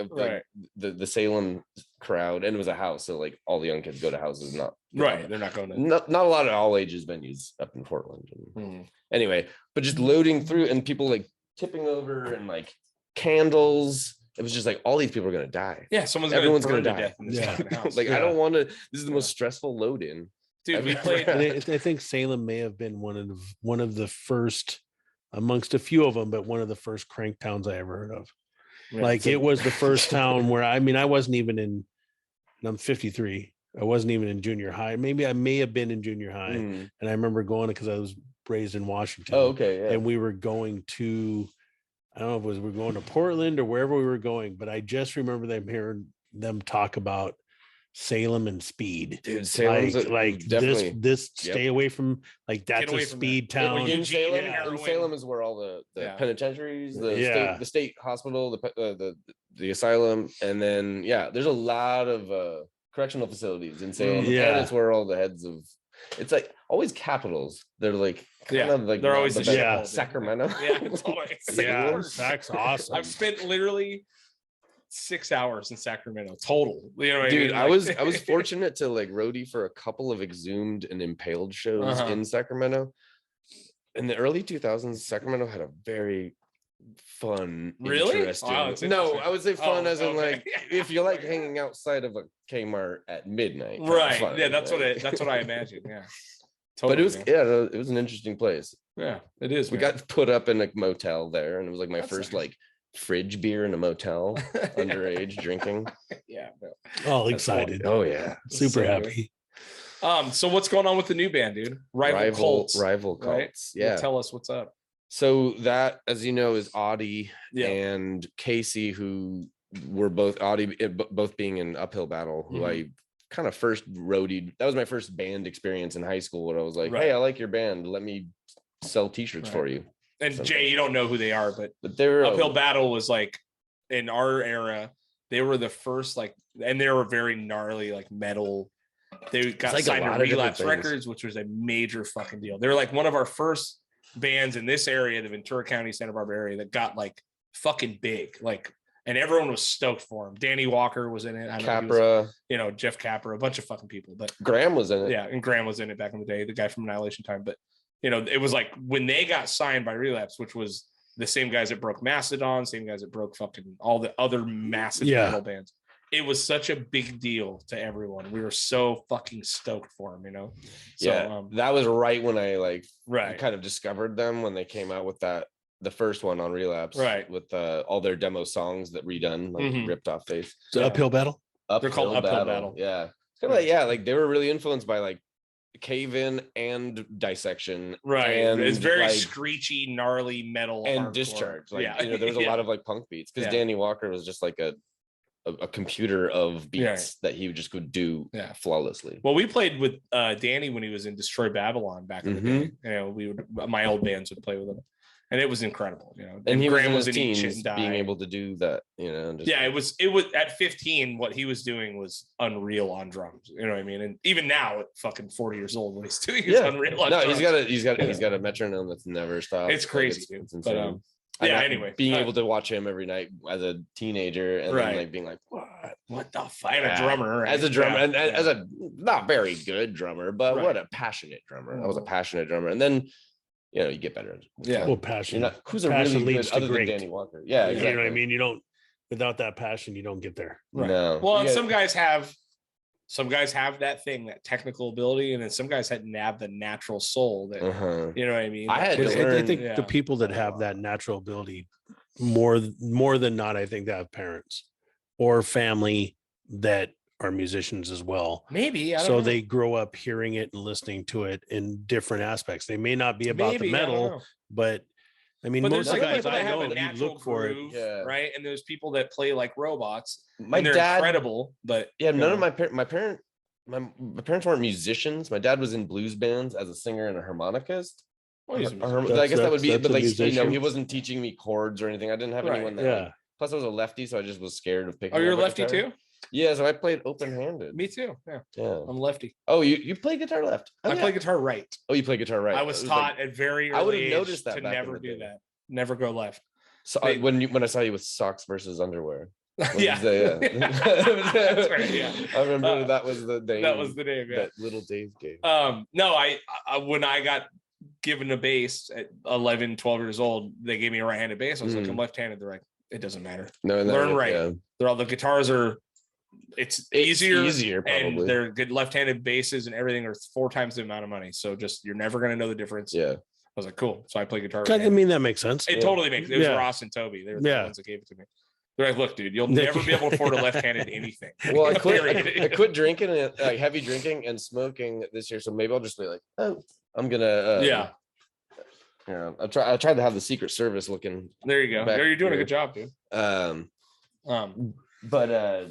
the Salem crowd, and it was a house, so like all the young kids go to houses, they're not going to not a lot of all ages venues up in Portland. Anyway, but just loading through and people like tipping over and like candles. It was just like all these people are gonna die. Everyone's gonna die. Death in this house. Like I don't want to. This is the most stressful load in. Dude, we played. I think Salem may have been one of the first, amongst a few of them, but one of the first crank towns I ever heard of. Like it was the first town where I wasn't even in. I'm 53. I wasn't even in junior high. Maybe I may have been in junior high, and I remember going because I was raised in Washington. Oh, okay, yeah. And we were going to, I don't know if we were going to Portland or wherever we were going, but I just remember hearing them talk about Salem and speed. Dude, Salem's like this stay away from, like, that's a speed town. In Salem is where all the penitentiaries, the state hospital, the asylum, and then there's a lot of correctional facilities in Salem, and it's where all the heads of, it's like always capitals. They're like kind of like they're always the Sacramento. That's awesome. I've spent literally 6 hours in Sacramento total. You know what dude, I mean? I was fortunate to like roadie for a couple of Exhumed and Impaled shows in Sacramento. In the early 2000s, Sacramento had a very fun, interesting. Wow, no, I would say fun as in like if you like hanging outside of a Kmart at midnight. Right. Yeah, that's what I imagine. Yeah. Totally, but it was an interesting place. Yeah, it is. We got put up in a motel there, and it was like my first like fridge beer in a motel, underage drinking. All excited. Oh yeah, super happy. So what's going on with the new band, dude? Rival Cults. Right? Yeah, tell us what's up. So that, as you know, is Audie and Casey, who were both both being in Uphill Battle, who I kind of first roadied. That was my first band experience in high school, where I was like, hey, I like your band, let me sell t-shirts for you. And Jay, you don't know who they are, but they were Uphill Battle was like, in our era, they were the first, like, and they were very gnarly, like metal. They got signed to Relapse Records, which was a major fucking deal. They're like one of our first bands in this area, the Ventura County, Santa Barbara area, that got like fucking big, like, and everyone was stoked for him. Danny Walker was in it. Capra, Jeff Capra, a bunch of fucking people, but Graham was in it. Yeah, and Graham was in it back in the day, the guy from Annihilation Time. But it was like when they got signed by Relapse, which was the same guys that broke Mastodon, same guys that broke fucking all the other massive metal bands. It was such a big deal to everyone. We were so fucking stoked for them, So, that was right when I kind of discovered them, when they came out with the first one on Relapse, with all their demo songs that redone, like ripped off face. So Uphill Battle. They're called Uphill Battle. Yeah, it's kind of like they were really influenced by like Cave In and Dissection, and it's very screechy, gnarly metal and hardcore. Discharge. There's a lot of like punk beats, because Danny Walker was just like a computer of beats that he just could do flawlessly. Well, we played with Danny when he was in Destroy Babylon back in the day. My old bands would play with him, and it was incredible. And Graham was in teens, being able to do that. It was at 15. What he was doing was unreal on drums. You know what I mean? And even now, at fucking 40 years old, what he's doing is unreal. On drums. He's got a metronome that's never stopped. It's crazy, dude. It's insane. Anyway, being able to watch him every night as a teenager and then like being like, what the fuck? And a drummer, right? As a drummer, and as a not very good drummer, but what a passionate drummer. I was a passionate drummer, and then you get better. Well, passion. Who's a really good other than Danny Walker? Yeah, exactly. You know what I mean. You don't without that passion, you don't get there. Right. No. Well, and some guys have that thing, that technical ability, and then some guys have the natural soul that you know what I mean. I think the people that have that natural ability more than not, I think they have parents or family that are musicians as well. Maybe they grow up hearing it and listening to it in different aspects. They may not be about the metal, but I mean, most of the guys I know, you look for it, right? And there's people that play like robots. They're incredible, but none of my parents weren't musicians. My dad was in blues bands as a singer and a harmonicist. I guess that would be, but like he wasn't teaching me chords or anything. I didn't have anyone that. Plus, I was a lefty, so I just was scared of picking. Oh, you're a lefty too? Yeah, so I played open-handed. Me too. Yeah. I'm lefty. Oh, you play guitar left? I play guitar right. Oh, you play guitar right. I was taught at very early age noticed that to never do that. Never go left. So when I saw you with socks versus underwear. That's right. Yeah. I remember that was the name. That was the name. Yeah. That little Dave gave. No, I when I got given a bass at 11, 12 years old, they gave me a right-handed bass. I was like, I'm left-handed. They're like, it doesn't matter. Learn right. Yeah. They're all the guitars are. It's easier probably. And they're good left-handed basses and everything are 4 times the amount of money. So just you're never gonna know the difference. Yeah. I was like, cool. So I play guitar. I mean, that makes sense. It totally makes sense. It was Ross and Toby. They were the ones that gave it to me. They're like, look, dude, you'll never be able to afford a left-handed anything. Well, I quit drinking and like heavy drinking and smoking this year. So maybe I'll just be like, oh, I'm gonna I tried to have the Secret Service looking. There you go. You're doing a good job, dude. But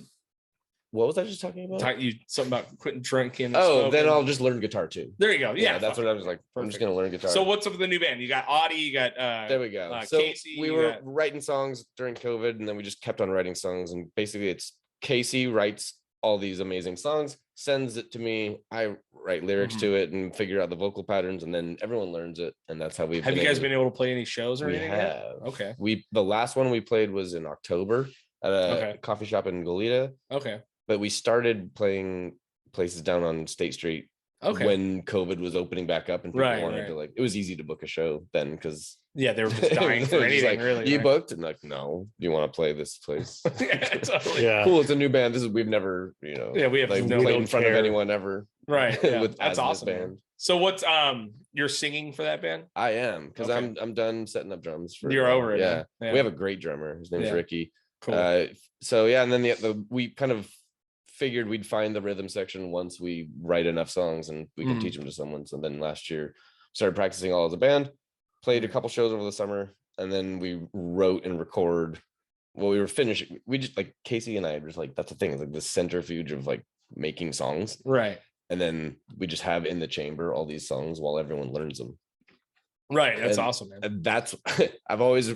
what was I just talking about? Something about quitting drinking. Then I'll just learn guitar too. There you go. Yeah, that's what I was like. Perfect. I'm just gonna learn guitar. So what's up with the new band? You got Audie. You got there we go. So Casey, we were writing songs during COVID, and then we just kept on writing songs. And basically, it's Casey writes all these amazing songs, sends it to me. I write lyrics to it and figure out the vocal patterns, and then everyone learns it. And that's how we've. Have you guys been able to play any shows or anything? We have. Okay. The last one we played was in October at a coffee shop in Goleta. Okay. But we started playing places down on State Street when COVID was opening back up and people wanted to it was easy to book a show then because they were just dying for anything really. You booked and like, no, do you want to play this place? Totally. Cool. It's a new band. We've never, we have played in front of anyone ever. Right. Yeah. That's awesome. Band. So what's you're singing for that band? I am because I'm done setting up drums for you're over it. Yeah. We have a great drummer. His name's Ricky. Cool. And then we kind of figured we'd find the rhythm section once we write enough songs and we can teach them to someone. So then last year started practicing all as a band, played a couple shows over the summer, and then we wrote and record. Well, we were finishing. We just like Casey and I just like that's the thing, like the centrifuge of like making songs, right? And then we just have in the chamber all these songs while everyone learns them. Right, that's awesome, man. And that's I've always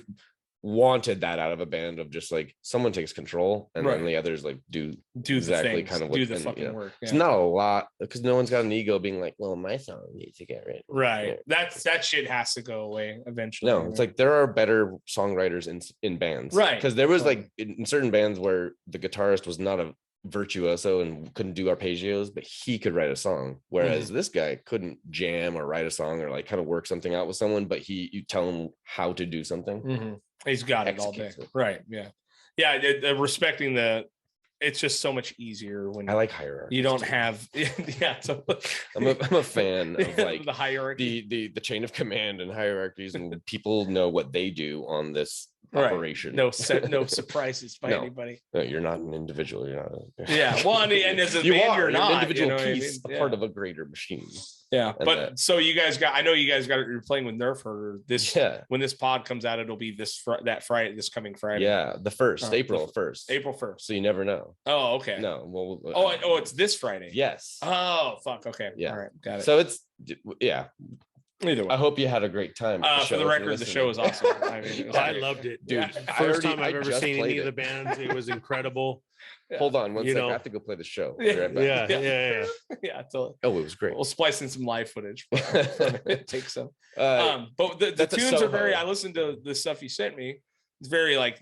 wanted that out of a band of just like someone takes control and then the others like do exactly kind of what the fucking work. It's not a lot because no one's got an ego being like, well, my song needs to get written. Right. That shit has to go away eventually. No, it's like there are better songwriters in bands. Right. Because there was like in certain bands where the guitarist was not a virtuoso and couldn't do arpeggios, but he could write a song. Whereas this guy couldn't jam or write a song or like kind of work something out with someone, but you tell him how to do something. He's got it all day. Right. Yeah. Respecting it's just so much easier when I like hierarchy. You don't have So I'm a fan of like the hierarchy, the chain of command and hierarchies, and people know what they do on this operation. No surprises by anybody. No, you're not an individual. You're not. Well, and as a band, you're not an individual piece, a part of a greater machine. Yeah, but so you guys you're playing with Nerf Herder this. Yeah. When this pod comes out, it'll be this Friday, this coming Friday. Yeah, the 1st, April 1st. April 1st. So you never know. Oh, okay. No, well. It's this Friday. Yes. Oh, fuck. Okay. Yeah. All right. Got it. So it's Either way. I hope you had a great time. For the record, the show was awesome. I mean, I loved it, dude. First time I've ever seen any of the bands. It was incredible. Hold on one second. I have to go play the show. Yeah, Totally. Oh, it was great. We'll splice in some live footage from it. Take some. But the tunes are very. I listened to the stuff you sent me. It's very like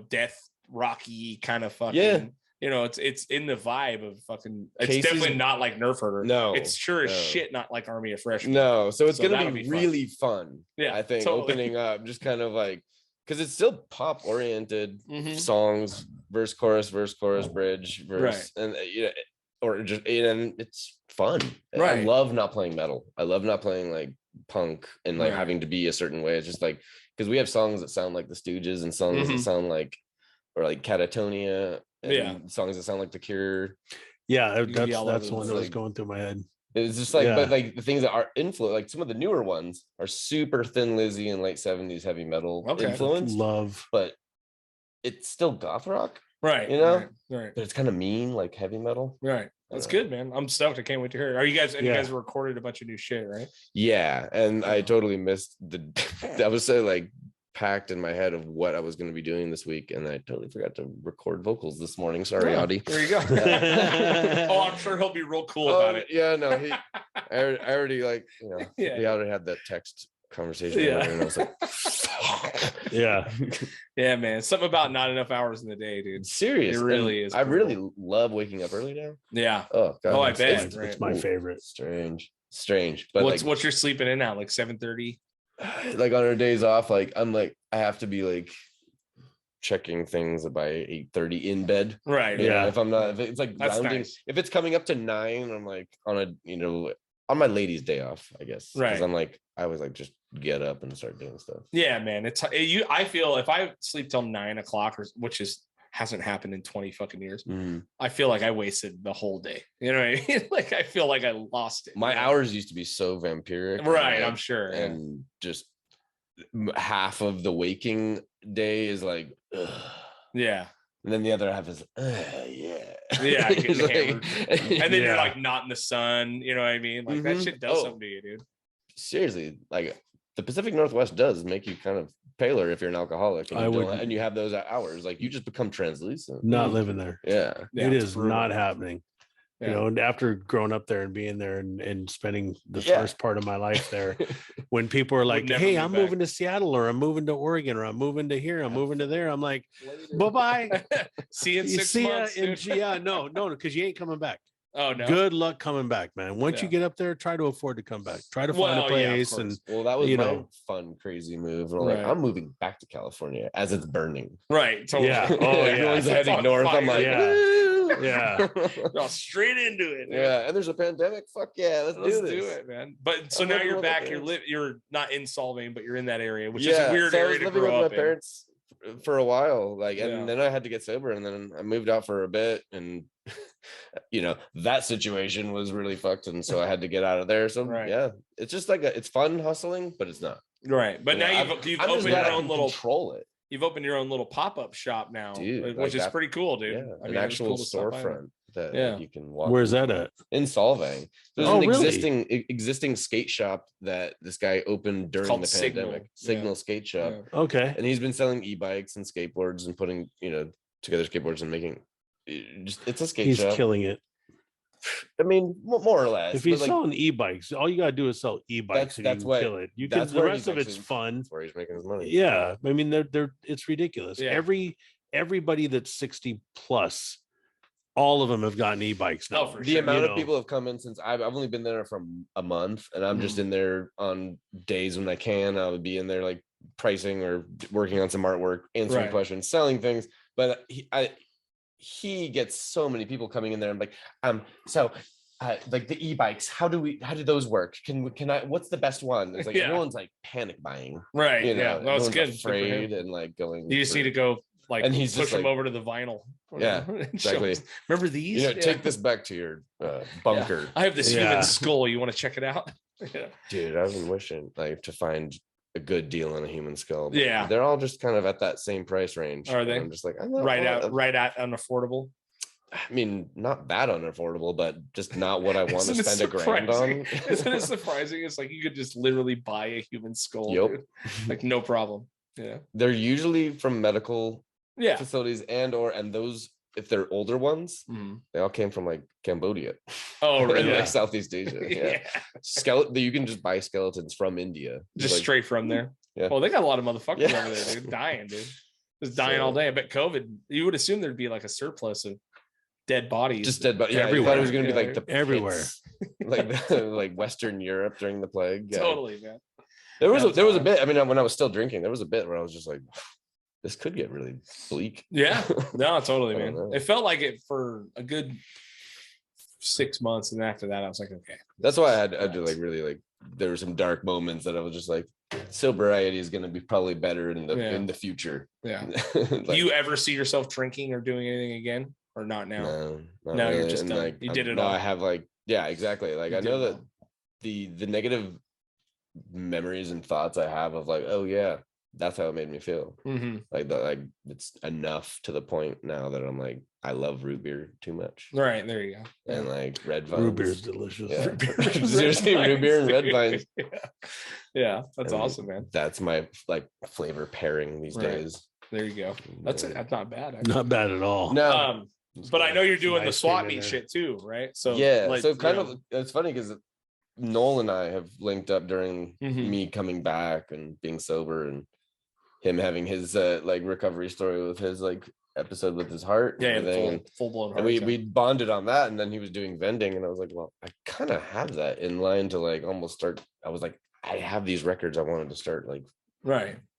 death rocky kind of fucking. Yeah. It's in the vibe of fucking. It's definitely not like Nerf Herder. No, it's sure as shit not like Army of Freshmen. No, so it's gonna be really fun. Yeah, I think opening up, just kind of like, because it's still pop oriented songs, verse, chorus, bridge, verse, and and it's fun. Right. I love not playing metal. I love not playing like punk and like having to be a certain way. It's just like, because we have songs that sound like the Stooges and songs that sound like, or like Catatonia. And songs that sound like The Cure. Yeah, that's the one that was going through my head. It's just like, but like the things that are influenced, like some of the newer ones are super Thin Lizzy and late 70s heavy metal influence. Love, but it's still goth rock, right? Right. But it's kind of mean, like heavy metal, right? That's good, man. I'm stoked. I can't wait to hear it. Are you guys? And you guys recorded a bunch of new shit, right? Yeah, and I totally missed I was so like packed in my head of what I was going to be doing this week, and I totally forgot to record vocals this morning. Sorry, Audie. There you go. Oh, I'm sure he'll be real cool about it. Yeah, no, I already like, he already had that text conversation. Yeah, and I was like, yeah, man. Something about not enough hours in the day, dude. Serious, it really is. I really love waking up early now. Yeah. Oh God. Oh, I bet. It's my favorite. Strange. But what's your sleeping in now? Like 7:30? Like on our days off, like I'm like I have to be like checking things by 8:30 in bed. Right. Yeah. If I'm not, if it's like rounding, nice. If it's coming up to 9, I'm like on a on my ladies' day off, I guess. Right. Because I'm like, I was like just get up and start doing stuff. Yeah, man. I feel if I sleep till 9 o'clock, which hasn't happened in 20 fucking years. I feel like I wasted the whole day. You know what I mean? Like I feel like I lost it. My hours used to be so vampiric. Right, I'm sure. And just half of the waking day is like, ugh. Yeah. And then the other half is, yeah, like, and then you're like not in the sun. You know what I mean? Like that shit does something to you, dude. Seriously, like the Pacific Northwest does make you kind of paler if you're an alcoholic, and you have those hours. Like you just become translucent. Not living there. Yeah, it is not happening. And after growing up there and being there and spending the first part of my life there, when people are like, hey, I'm moving to Seattle, or I'm moving to Oregon, or I'm moving to here, I'm moving to there, I'm like, bye-bye. See you in 6 months. No, because you ain't coming back. Oh no. Good luck coming back, man. Once you get up there, try to afford to come back. Try to find a place. And that was my fun, crazy move. Like, I'm moving back to California as it's burning. Right. Totally. Yeah. Oh yeah. Everyone's heading north. I'm like, straight into it. Yeah. And there's a pandemic. Fuck yeah. Let's do it, man. But so now you're back. You're not in Solvang, but you're in that area, which is a weird area to grow up in. Parents for a while, like, and then I had to get sober, and then I moved out for a bit, and that situation was really fucked, and so I had to get out of there. So it's just like it's fun hustling, but it's not right. But now you've opened your own little control it. You've opened your own little pop-up shop now, dude, which is pretty cool, dude. Yeah, I mean, an actual storefront that you can walk. Where's that at? In Solvang. There's an existing skate shop that this guy opened during the pandemic. Signal Skate Shop. Yeah. Okay. And he's been selling e-bikes and skateboards and putting together skateboards and making it's a skate shop. He's killing it. I mean, more or less. If he's selling e-bikes, all you gotta do is sell e-bikes. That's what kill it. The rest of it's fun. That's where he's making his money. Yeah, I mean, they're it's ridiculous. Yeah. Everybody that's 60 plus, all of them have gotten e-bikes now. Oh, for the amount of people have come in since I've only been there for a month, and I'm just in there on days when I can. I would be in there like pricing or working on some artwork, answering questions, selling things. But he gets so many people coming in there. I'm like, like the e-bikes, how do those work? Can I, what's the best one? It's like everyone's like panic buying. Right. Yeah. Well, it's good. Afraid and like going. You just need to go like and he's push just him over to the vinyl. Yeah, exactly. Remember these? Take this back to your bunker. I have this human skull. You want to check it out? Dude, I've been wishing like to find a good deal on a human skull. Yeah, they're all just kind of at that same price range. Are they? I'm just like, right at unaffordable. I mean, not that unaffordable, but just not what I want to spend $1,000 on. Isn't it surprising? It's like you could just literally buy a human skull, dude. Like no problem. Yeah, they're usually from medical facilities and those, if they're older ones, they all came from like Cambodia. Oh, really? Like Southeast Asia. Yeah. Skeleton. You can just buy skeletons from India, just like, straight from there. Yeah. Well, they got a lot of motherfuckers over there, dude. Dying, dude. Just dying all day. I bet COVID. You would assume there'd be like a surplus of dead bodies. Just dead bodies. Yeah, everywhere. I thought it was going to be like the everywhere, like Western Europe during the plague. Yeah. Totally, man. There was a bit. I mean, when I was still drinking, there was a bit where I was just like, this could get really bleak. Yeah, no, totally, man. It felt like it for a good 6 months, and after that, I was like, okay. That's why I had to like really like. There were some dark moments that I was just like, sobriety is going to be probably better in the future. Yeah. Like, do you ever see yourself drinking or doing anything again, or not now? No, really. You're just done. Like, you did it all. I have like, yeah, exactly. Like I know that the negative memories and thoughts I have of like, oh yeah, that's how it made me feel. Like it's enough to the point now that I'm like, I love root beer too much. Right, there you go. And like red vines. Root beer is delicious. Yeah. Seriously, root beer and red vines. Yeah, that's awesome, man. That's my like flavor pairing these days. There you go. That's not bad. Actually. Not bad at all. No. But I know you're doing the swap meet shit too, right? So yeah, like, so kind of it's funny because Noel and I have linked up during me coming back and being sober, and him having his like recovery story with his like episode with his heart. Yeah, full blown heart. And we bonded on that, and then he was doing vending, and I was like, well, I kind of have that in line to like almost start. I was like, I have these records I wanted to start like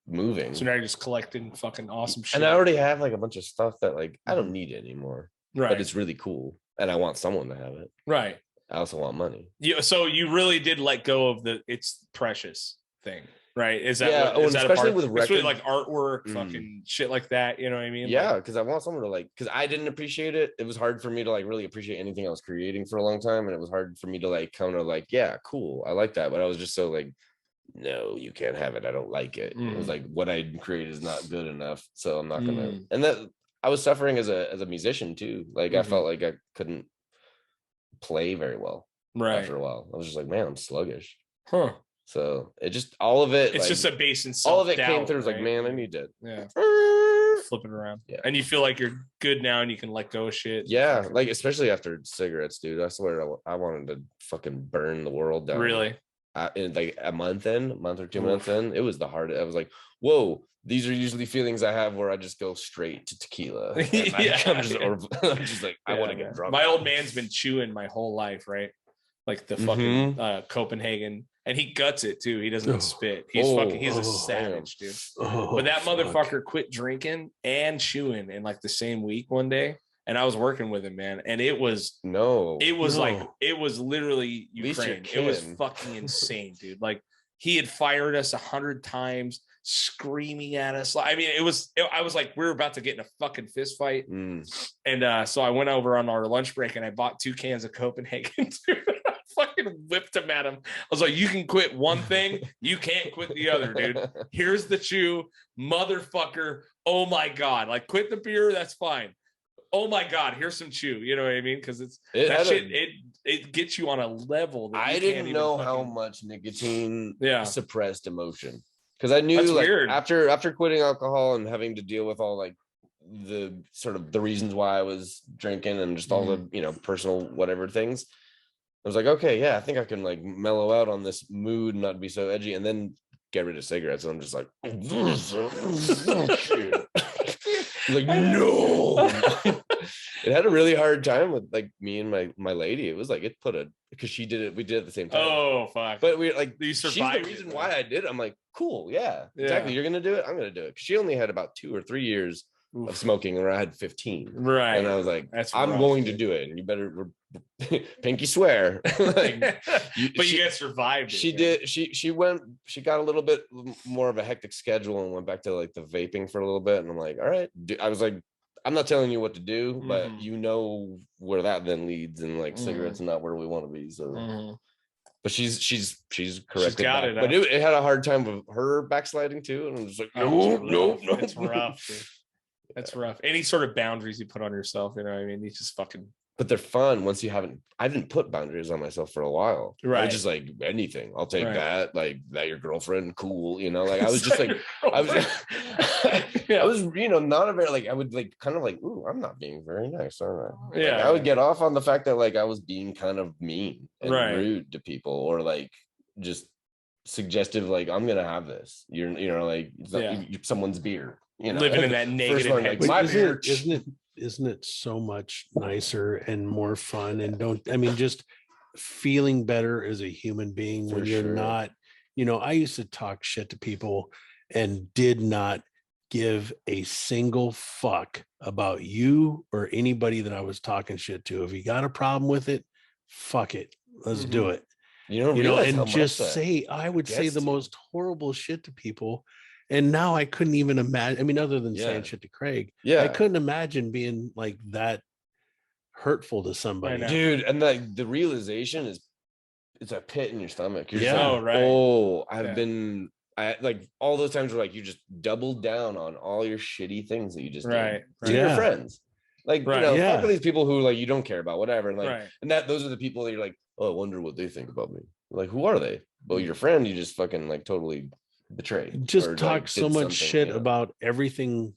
moving. So now you're just collecting fucking awesome shit. And I already have like a bunch of stuff that like I don't need anymore. Right. But it's really cool, and I want someone to have it. Right. I also want money. Yeah. So you really did let go of the it's precious thing, right? Is that is that especially with especially like artwork, fucking shit like that? You know what I mean? Yeah, because I want someone to like, because I didn't appreciate it. It was hard for me to like really appreciate anything I was creating for a long time, and it was hard for me to like kind of like, yeah, cool, I like that, but I was just so like, no, you can't have it. I don't like it. It was like what I created is not good enough, so I'm not gonna. And that I was suffering as a musician too. Like I felt like I couldn't play very well after a while. I was just like, man, I'm sluggish. So it just all of it, it's like, just a base in all of it came through. It was like, man, I need to flip it around. Yeah. And you feel like you're good now and you can let go of shit. Yeah, like especially after cigarettes, dude. I swear I wanted to fucking burn the world down. Really? In like a month or 2 months in, it was the hardest. I was like, whoa, these are usually feelings I have where I just go straight to tequila. I'm just like, I want to get drunk. My old man's been chewing my whole life, right? Like the fucking Copenhagen, and he guts it too. He doesn't spit. He's he's a savage, dude. But that motherfucker quit drinking and chewing in like the same week one day. And I was working with him, man, and it was like it was literally Ukraine. It was fucking insane, dude. Like he had fired us 100 times, screaming at us. I mean, I was like, we were about to get in a fucking fist fight. And so I went over on our lunch break and I bought 2 cans of Copenhagen. Dude. I fucking whipped him at him. I was like, you can quit one thing, you can't quit the other, dude. Here's the chew, motherfucker. Oh my God, like quit the beer, that's fine. Oh my God, here's some chew. You know what I mean? Because it gets you on a level that I didn't know how much nicotine suppressed emotion. Because I knew like weird. after quitting alcohol and having to deal with all like the sort of the reasons why I was drinking and just all the, you know, personal whatever things, I was like, okay, yeah, I think I can like mellow out on this mood and not be so edgy, and then get rid of cigarettes. And I'm just like, like no. It had a really hard time with like me and my lady. It was like it put a, because we did it at the same time. Oh fuck. But we like, she's the reason why I did it. I'm like, cool, yeah, exactly. You're gonna do it, I'm gonna do it. She only had about 2 or 3 years of smoking, where I had 15. Right. And I was like, I'm going to do it, and you better pinky swear. Like, you guys survived it. She did. She got a little bit more of a hectic schedule and went back to like the vaping for a little bit. And I'm like, all right. I was like, I'm not telling you what to do, but you know where that then leads, and like cigarettes are not where we want to be. So, but she's corrected. She's got it, but it had a hard time with her backsliding too, and I'm just like, no, it's rough. Dude. That's rough. Any sort of boundaries you put on yourself, you know what I mean? You just fucking. But they're fun once you haven't. I didn't put boundaries on myself for a while. Right. I was just like, anything. I'll take that. Like, that your girlfriend, cool. You know, like I was just like, I was, you know, not a very like. I would like kind of like, ooh, I'm not being very nice, aren't I? Yeah. Like, I would get off on the fact that like I was being kind of mean and rude to people, or like just suggestive. Like, I'm gonna have this. You know, like someone's beer. You know, living in that negative. One, like, my beer, isn't it so much nicer and more fun? And just feeling better as a human being when you're not, you know, I used to talk shit to people and did not give a single fuck about you or anybody that I was talking shit to. If you got a problem with it, fuck it. Let's do it. You know, and just say, I would say the most horrible shit to people. And now I couldn't even imagine. I mean, other than saying shit to Craig, I couldn't imagine being like that hurtful to somebody, dude. And like the realization is, it's a pit in your stomach. You're I've been, like all those times where like you just doubled down on all your shitty things that you just did to your friends. Like, you know, fuck these people who like you don't care about, whatever. And like, and those are the people that you're like, oh, I wonder what they think about me. Like, who are they? Well, your friend, you just fucking like totally betrayed. Just talk so much shit about everything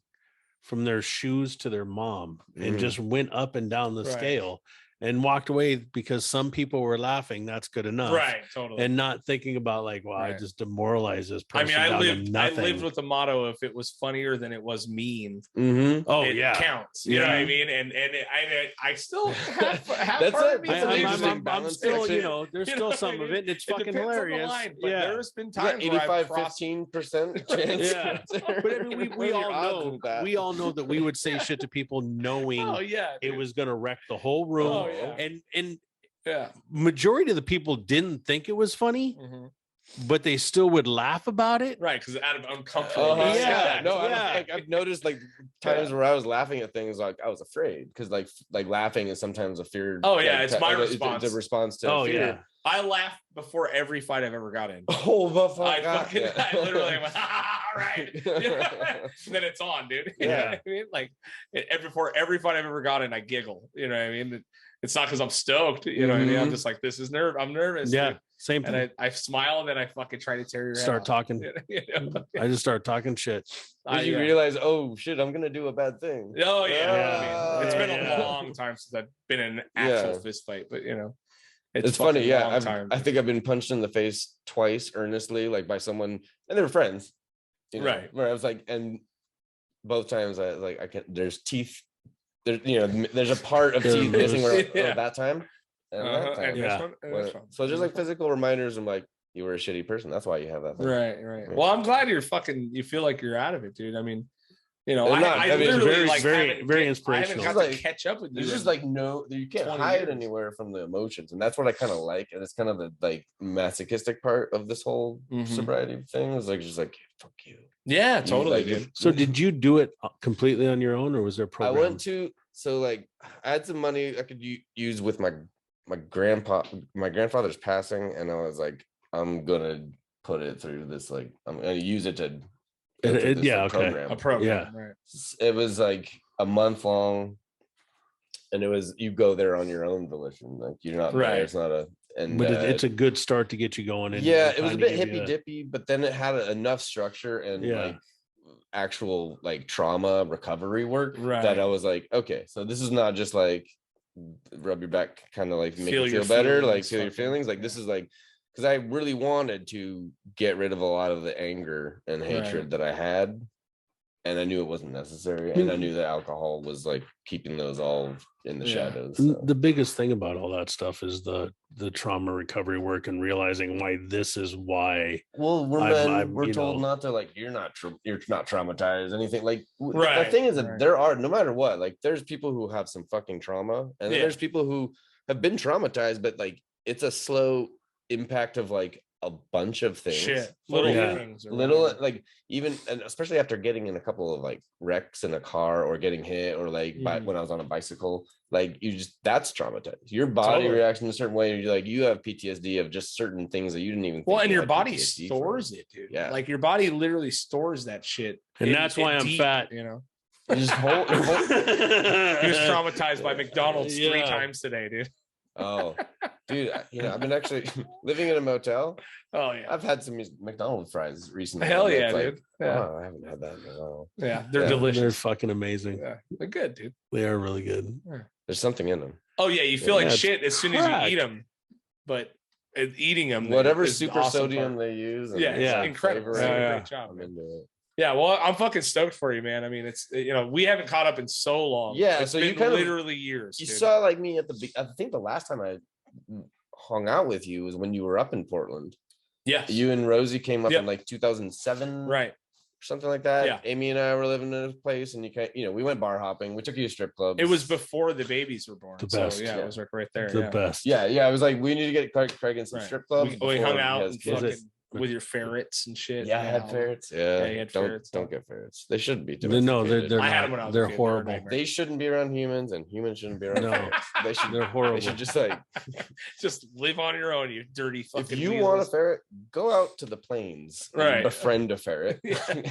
from their shoes to their mom, and just went up and down the scale and walked away because some people were laughing. That's good enough. Right. Totally. And not thinking about like, well, I just demoralized this person. I mean, I lived with the motto, if it was funnier than it was mean, it counts. You know what I mean? And I still have part of me. I'm still, you know, there's still some of it, and it's fucking hilarious. There's been times 85-15% chance. But I mean, we all know that we would say shit to people knowing it was going to wreck the whole room. And majority of the people didn't think it was funny, but they still would laugh about it, right? Because out of uncomfortable. I've noticed like times where I was laughing at things, like I was afraid, because like laughing is sometimes a fear. It's my response. It's a response to fear. I laugh before every fight I've ever got in. Oh, the fuck! I literally went, right. Then it's on, dude. You know what I mean? Like before every fight I've ever got in, I giggle. You know what I mean? It's not because I'm stoked. You know what I mean? I'm just like, I'm nervous. Yeah, dude. same thing. And I smile, and then I fucking try to tear your head off. Talking. You know? I just start talking shit. You realize, oh shit, I'm gonna do a bad thing. Oh yeah. I mean, it's been a long time since I've been in an actual fist fight, but you know. It's funny, I think I've been punched in the face twice earnestly, like by someone, and they were friends, you know, where I was like, and both times I can't. There's teeth, there's a part of teeth missing that time, so just like physical reminders. I'm like, you were a shitty person. That's why you have that thing. Right. Yeah. Well, I'm glad you feel like you're out of it, dude. I mean, you know, I literally very I inspirational. haven't got to catch up with you. It's just like you can't hide anywhere from the emotions, and that's what I kind of like. And it's kind of the like masochistic part of this whole sobriety thing. Is like just like, fuck you. Yeah, totally. So did you do it completely on your own, or was there a program? I went to I had some money I could use with my grandfather's passing, and I was like, I'm gonna put it through this, like I'm gonna use it to. Program. A program. Yeah. Right. It was like a month long, and it was, you go there on your own volition. Like you're not there. It's not but it's a good start to get you going. And it was a bit hippy dippy, but then it had enough structure and like actual like trauma recovery work that I was like, okay, so this is not just like rub your back, kind of like make you feel better, like feel your feelings. Like this is like, because I really wanted to get rid of a lot of the anger and hatred that I had, and I knew it wasn't necessary, and I knew that alcohol was like keeping those all in the shadows. So. The biggest thing about all that stuff is the trauma recovery work, and realizing why this is why. Well, we're told not to, like, you're not traumatized, anything like. The thing is that there are, no matter what, like there's people who have some fucking trauma, and then there's people who have been traumatized, but like it's a slow impact of like a bunch of things, little like, even, and especially after getting in a couple of like wrecks in a car or getting hit, or like when I was on a bicycle, like that's traumatized. Your body reacts in a certain way. You're like, you have PTSD of just certain things that you didn't even think. And your body stores it, dude. Like your body literally stores that shit. And that's why I'm fat. You know, You just hold. He was traumatized by McDonald's 3 times today, dude. Oh, dude, I've been actually living in a motel. Oh yeah, I've had some McDonald's fries recently. Hell yeah, dude. Yeah. Oh, I haven't had that in a while. Yeah, they're delicious. They're fucking amazing. Yeah, they're good, dude. They are really good. Yeah. There's something in them. Oh yeah, you feel like shit as soon as you eat them, but eating them, whatever super sodium they use. Yeah, incredible. Great job. I'm into it. Yeah, well, I'm fucking stoked for you, man. I mean, it's we haven't caught up in so long. Yeah, it's so been you kind literally years. You saw like me at I think the last time I hung out with you was when you were up in Portland. Yes. You and Rosie came up in like 2007. Right. Something like that. Yeah. Amy and I were living in a place, and we went bar hopping. We took you to strip clubs. It was before the babies were born. The best. So, it was like right there. The best. Yeah. I was like, we need to get Craig in some strip clubs. We hung out and fucking with your ferrets and shit. Yeah, I had ferrets. Yeah, you had ferrets. Don't get ferrets. They shouldn't be. No, they're I had them when I was they're horrible. They shouldn't be around humans, and humans shouldn't be around ferrets. They're horrible. They should just just live on your own, you dirty fucking. If you want a ferret, go out to the plains, and befriend a ferret,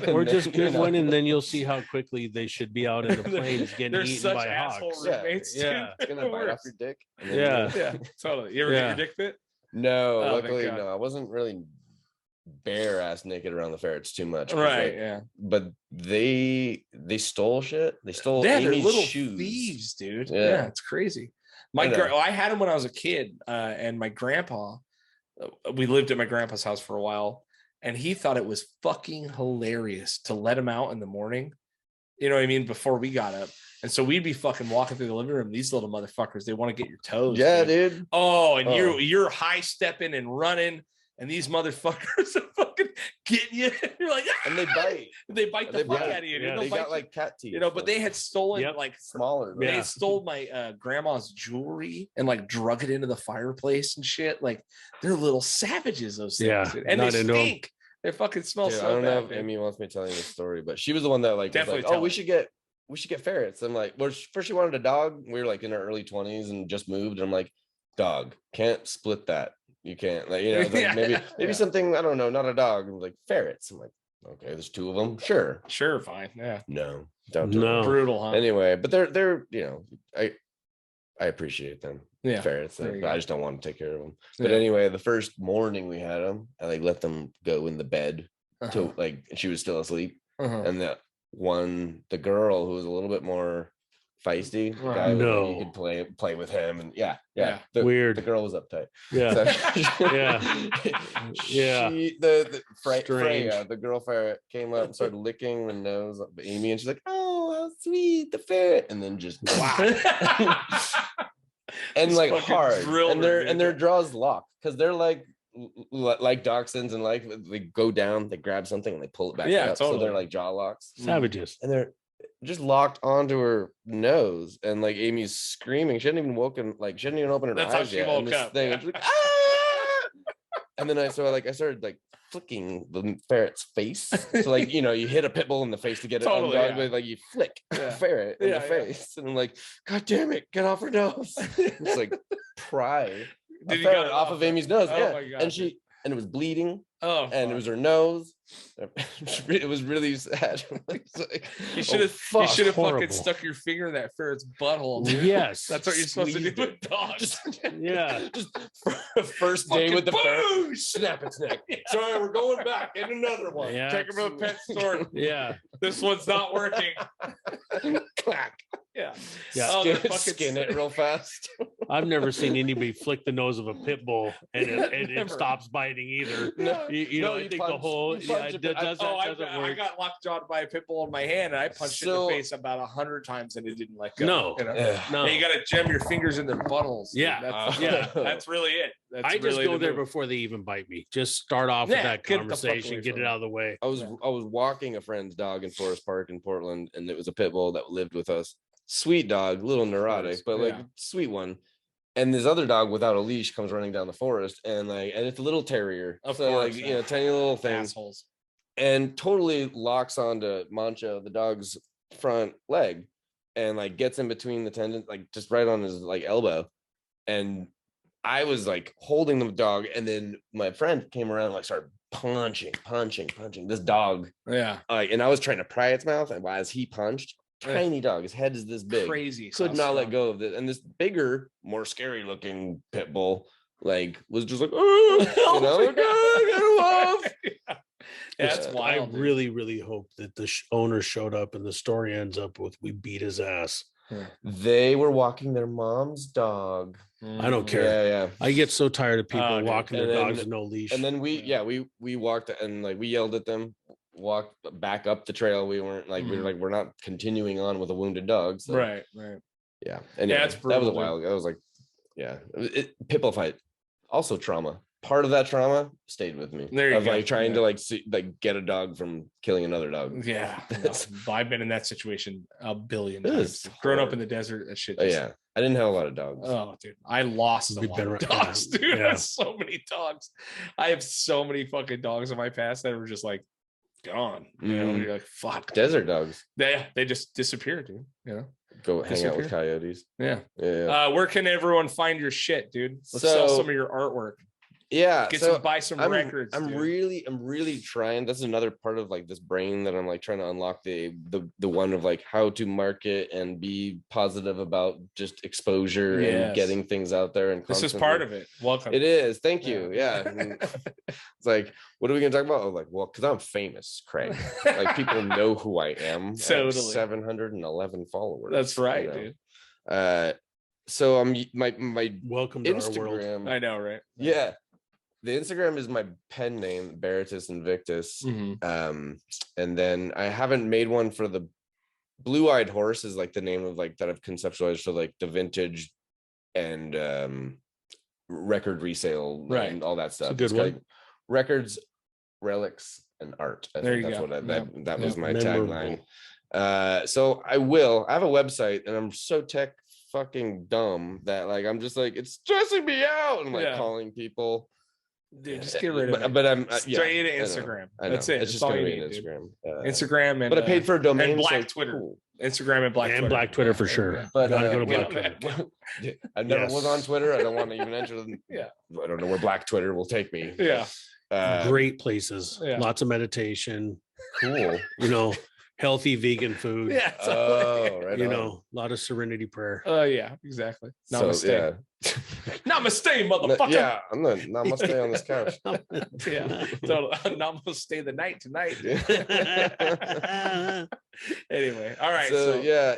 or just get one, and then you'll see how quickly they should be out in the plains getting eaten by hawks. Roommates, yeah, it's gonna bite off your dick. Yeah, totally. You ever get your dick bit? No, luckily no. I wasn't really bare ass naked around the ferrets too much, right? But they stole shit. They stole Amy's they're little shoes. Thieves, dude. Yeah, it's crazy. I had them when I was a kid, and my grandpa. We lived at my grandpa's house for a while, and he thought it was fucking hilarious to let him out in the morning. You know what I mean? Before we got up. And so we'd be fucking walking through the living room. These little motherfuckers, they want to get your toes. Yeah, dude. Oh, and you're high stepping and running. And these motherfuckers are fucking getting you. You're like, and they bite. They bite the fuck out of you. Yeah, they got like cat teeth. But they had stolen like smaller. They had stole my grandma's jewelry and like drug it into the fireplace and shit. Like they're little savages, those things. Yeah, and they stink. They fucking smell so bad. I don't know if Amy wants me telling you the story, but she was the one that definitely. Was like, we should get ferrets. I'm like, well, first she wanted a dog. We were like in our early 20s and just moved. And I'm like, dog, can't split that. You can't, maybe something, I don't know, not a dog. I'm like, ferrets. I'm like, okay, there's 2 of them. Sure, fine. Yeah. No, don't do it. Brutal, huh? Anyway, but they're I appreciate them. Yeah. Ferrets. I just don't want to take care of them. But anyway, the first morning we had them, I let them go in the bed to and she was still asleep. And the girl who was a little bit more feisty, the guy you could play with him, and weird. The girl was uptight. Freya, the girl ferret, came up and started licking the nose of Amy, and she's like, "Oh, how sweet, the ferret," and then just and like hard, and their jaws lock because they're like dachshunds, and like they go down, they grab something and they pull it back up, so they're like jaw locks, savages, and they're just locked onto her nose, and like Amy's screaming. She hadn't even woken, like she hadn't even opened her eyes yet. Woke up. Like, ah! And then I started like flicking the ferret's face. So like you hit a pit bull in the face to get it undone, but like you flick a ferret in the face, and I'm like, God damn it, get off her nose! It's like pry a ferret off of Amy's nose. My God, and it was bleeding. And it was her nose. It was really sad. You should have fucking stuck your finger in that ferret's butthole, dude. Yes, that's what you're supposed to do with dogs. Just first day with the ferret, snap its neck. Sorry, we're going back in another one. Yeah. Take him to a pet store. Yeah, this one's not working. Clack. Yeah. Skin it real fast. I've never seen anybody flick the nose of a pit bull and it stops biting either. I think the whole doesn't work. I got lockjawed by a pit bull in my hand, and I punched it in the face about 100 times, and it didn't let go. No. And you got to jam your fingers in their buttholes. Yeah, that's really it. I just go there before they even bite me. Just start off with that conversation, get it out of the way. I was walking a friend's dog in Forest Park in Portland, and it was a pit bull that lived with us. Sweet dog, little neurotic, but like sweet one. And this other dog without a leash comes running down the forest, and it's a little terrier, tiny little thing, assholes, and totally locks onto Mancho, the dog's front leg, and like gets in between the tendons, like just right on his like elbow. And I was like holding the dog, and then my friend came around and like started punching this dog. Yeah. And I was trying to pry its mouth, and as he punched, tiny dog. His head is this big. Crazy. Could not let go of it. And this bigger, more scary looking pit bull, like, was just like, oh, like, get him off. Yeah, that's wild. I really, really hope that the owner showed up and the story ends up with we beat his ass. They were walking their mom's dog. I don't care. Yeah. I get so tired of people walking their dogs with no leash. And then we walked and like we yelled at them, walked back up the trail. We weren't like we were like, we're not continuing on with a wounded dog. So. Right. Yeah. And that was a while ago. I was like, pit bull fight, also trauma. Part of that trauma stayed with me. There you go. Like trying to like get a dog from killing another dog. Yeah, I've been in that situation a billion times. Growing up in the desert, that shit. I didn't have a lot of dogs. Oh, dude, I lost a lot of dogs, dude. I have so many dogs. I have so many fucking dogs in my past that were just like gone. You know, you're like, fuck. Desert dogs. They just disappeared, dude. You know. Go hang out with coyotes. Yeah. Where can everyone find your shit, dude? Let's sell some of your artwork. Yeah, buy some records. I'm really trying. That's another part of like this brain that I'm like trying to unlock the one of like how to market and be positive about just exposure and getting things out there. And this is part of it. Welcome. It is. Thank you. Yeah. It's like, what are we gonna talk about? I'm like, well, because I'm famous, Craig. Like people know who I am. Totally. 711 followers. That's right, dude. So I'm my welcome to Instagram. our world. I know, right? Yeah. The Instagram is my pen name, Barrington Invictus. And then I haven't made one for the Blue-Eyed Horse is like the name of like that I've conceptualized for like the vintage and record resale and all that stuff. It's a good one. Like records, relics, and art. I think that's what that was my tagline. So I have a website and I'm so tech fucking dumb that like I'm just like it's stressing me out and like calling people. Dude, just get rid of it. But I'm straight to Instagram. I know. That's it. It's just gonna be Instagram. Instagram and but I paid for a domain. And Black Twitter. Cool. Instagram and Black Twitter. Black Twitter for sure. But gotta go to Black Twitter. I never was on Twitter. I don't want to even enter them. I don't know where Black Twitter will take me. Great places. Lots of meditation. Cool. You know, healthy vegan food. Right. You know, a lot of serenity prayer. Yeah, exactly. Namaste. So, Namaste, motherfucker. I'm not namaste on this couch. Namaste the night tonight. Anyway, all right. So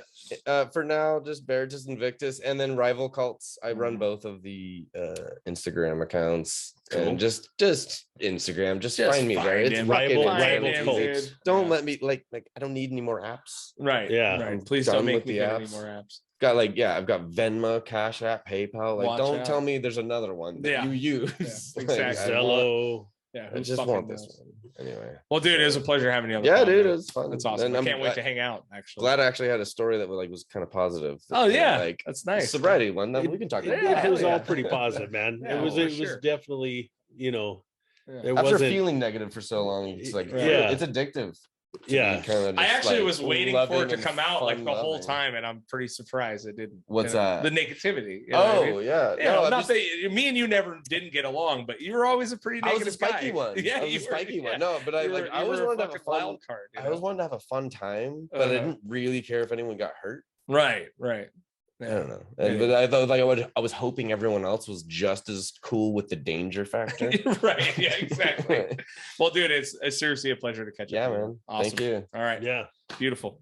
for now, just Barrington Invictus, and then Rival Cults. I run both of the Instagram accounts. Cool. And just Instagram. Just find me there. It's Rival Cults. Don't let me like I don't need any more apps. Right. Yeah. Right. Please don't make me get any more apps. Got I've got Venmo, Cash App, PayPal. Like, don't tell me there's another one that you use. Yeah, exactly. Zello. I just want this one. Anyway. Well, dude, it was a pleasure having you on the podcast. phone, Dude, it was fun. That's awesome. I can't wait to hang out. Actually, glad I actually had a story that was kind of positive. Oh yeah, like that's nice. Sobriety one. We can talk about it. It was all pretty positive, man. It was definitely, you know, after feeling negative for so long, it's like it's addictive. I actually was waiting for it to come out like the whole time, and I'm pretty surprised it didn't. What's that? The negativity. That me and you never didn't get along, but you were always a pretty negative spiky guy. one. Yeah, you were a spiky one. No, but I always wanted to have a fun card. I always wanted to have a fun time, but I didn't really care if anyone got hurt. Right. I don't know. But I thought I was hoping everyone else was just as cool with the danger factor. Right. Yeah, exactly. Well, dude, it's seriously a pleasure to catch up. Yeah, man. Awesome. Thank you. All right. Yeah. Beautiful.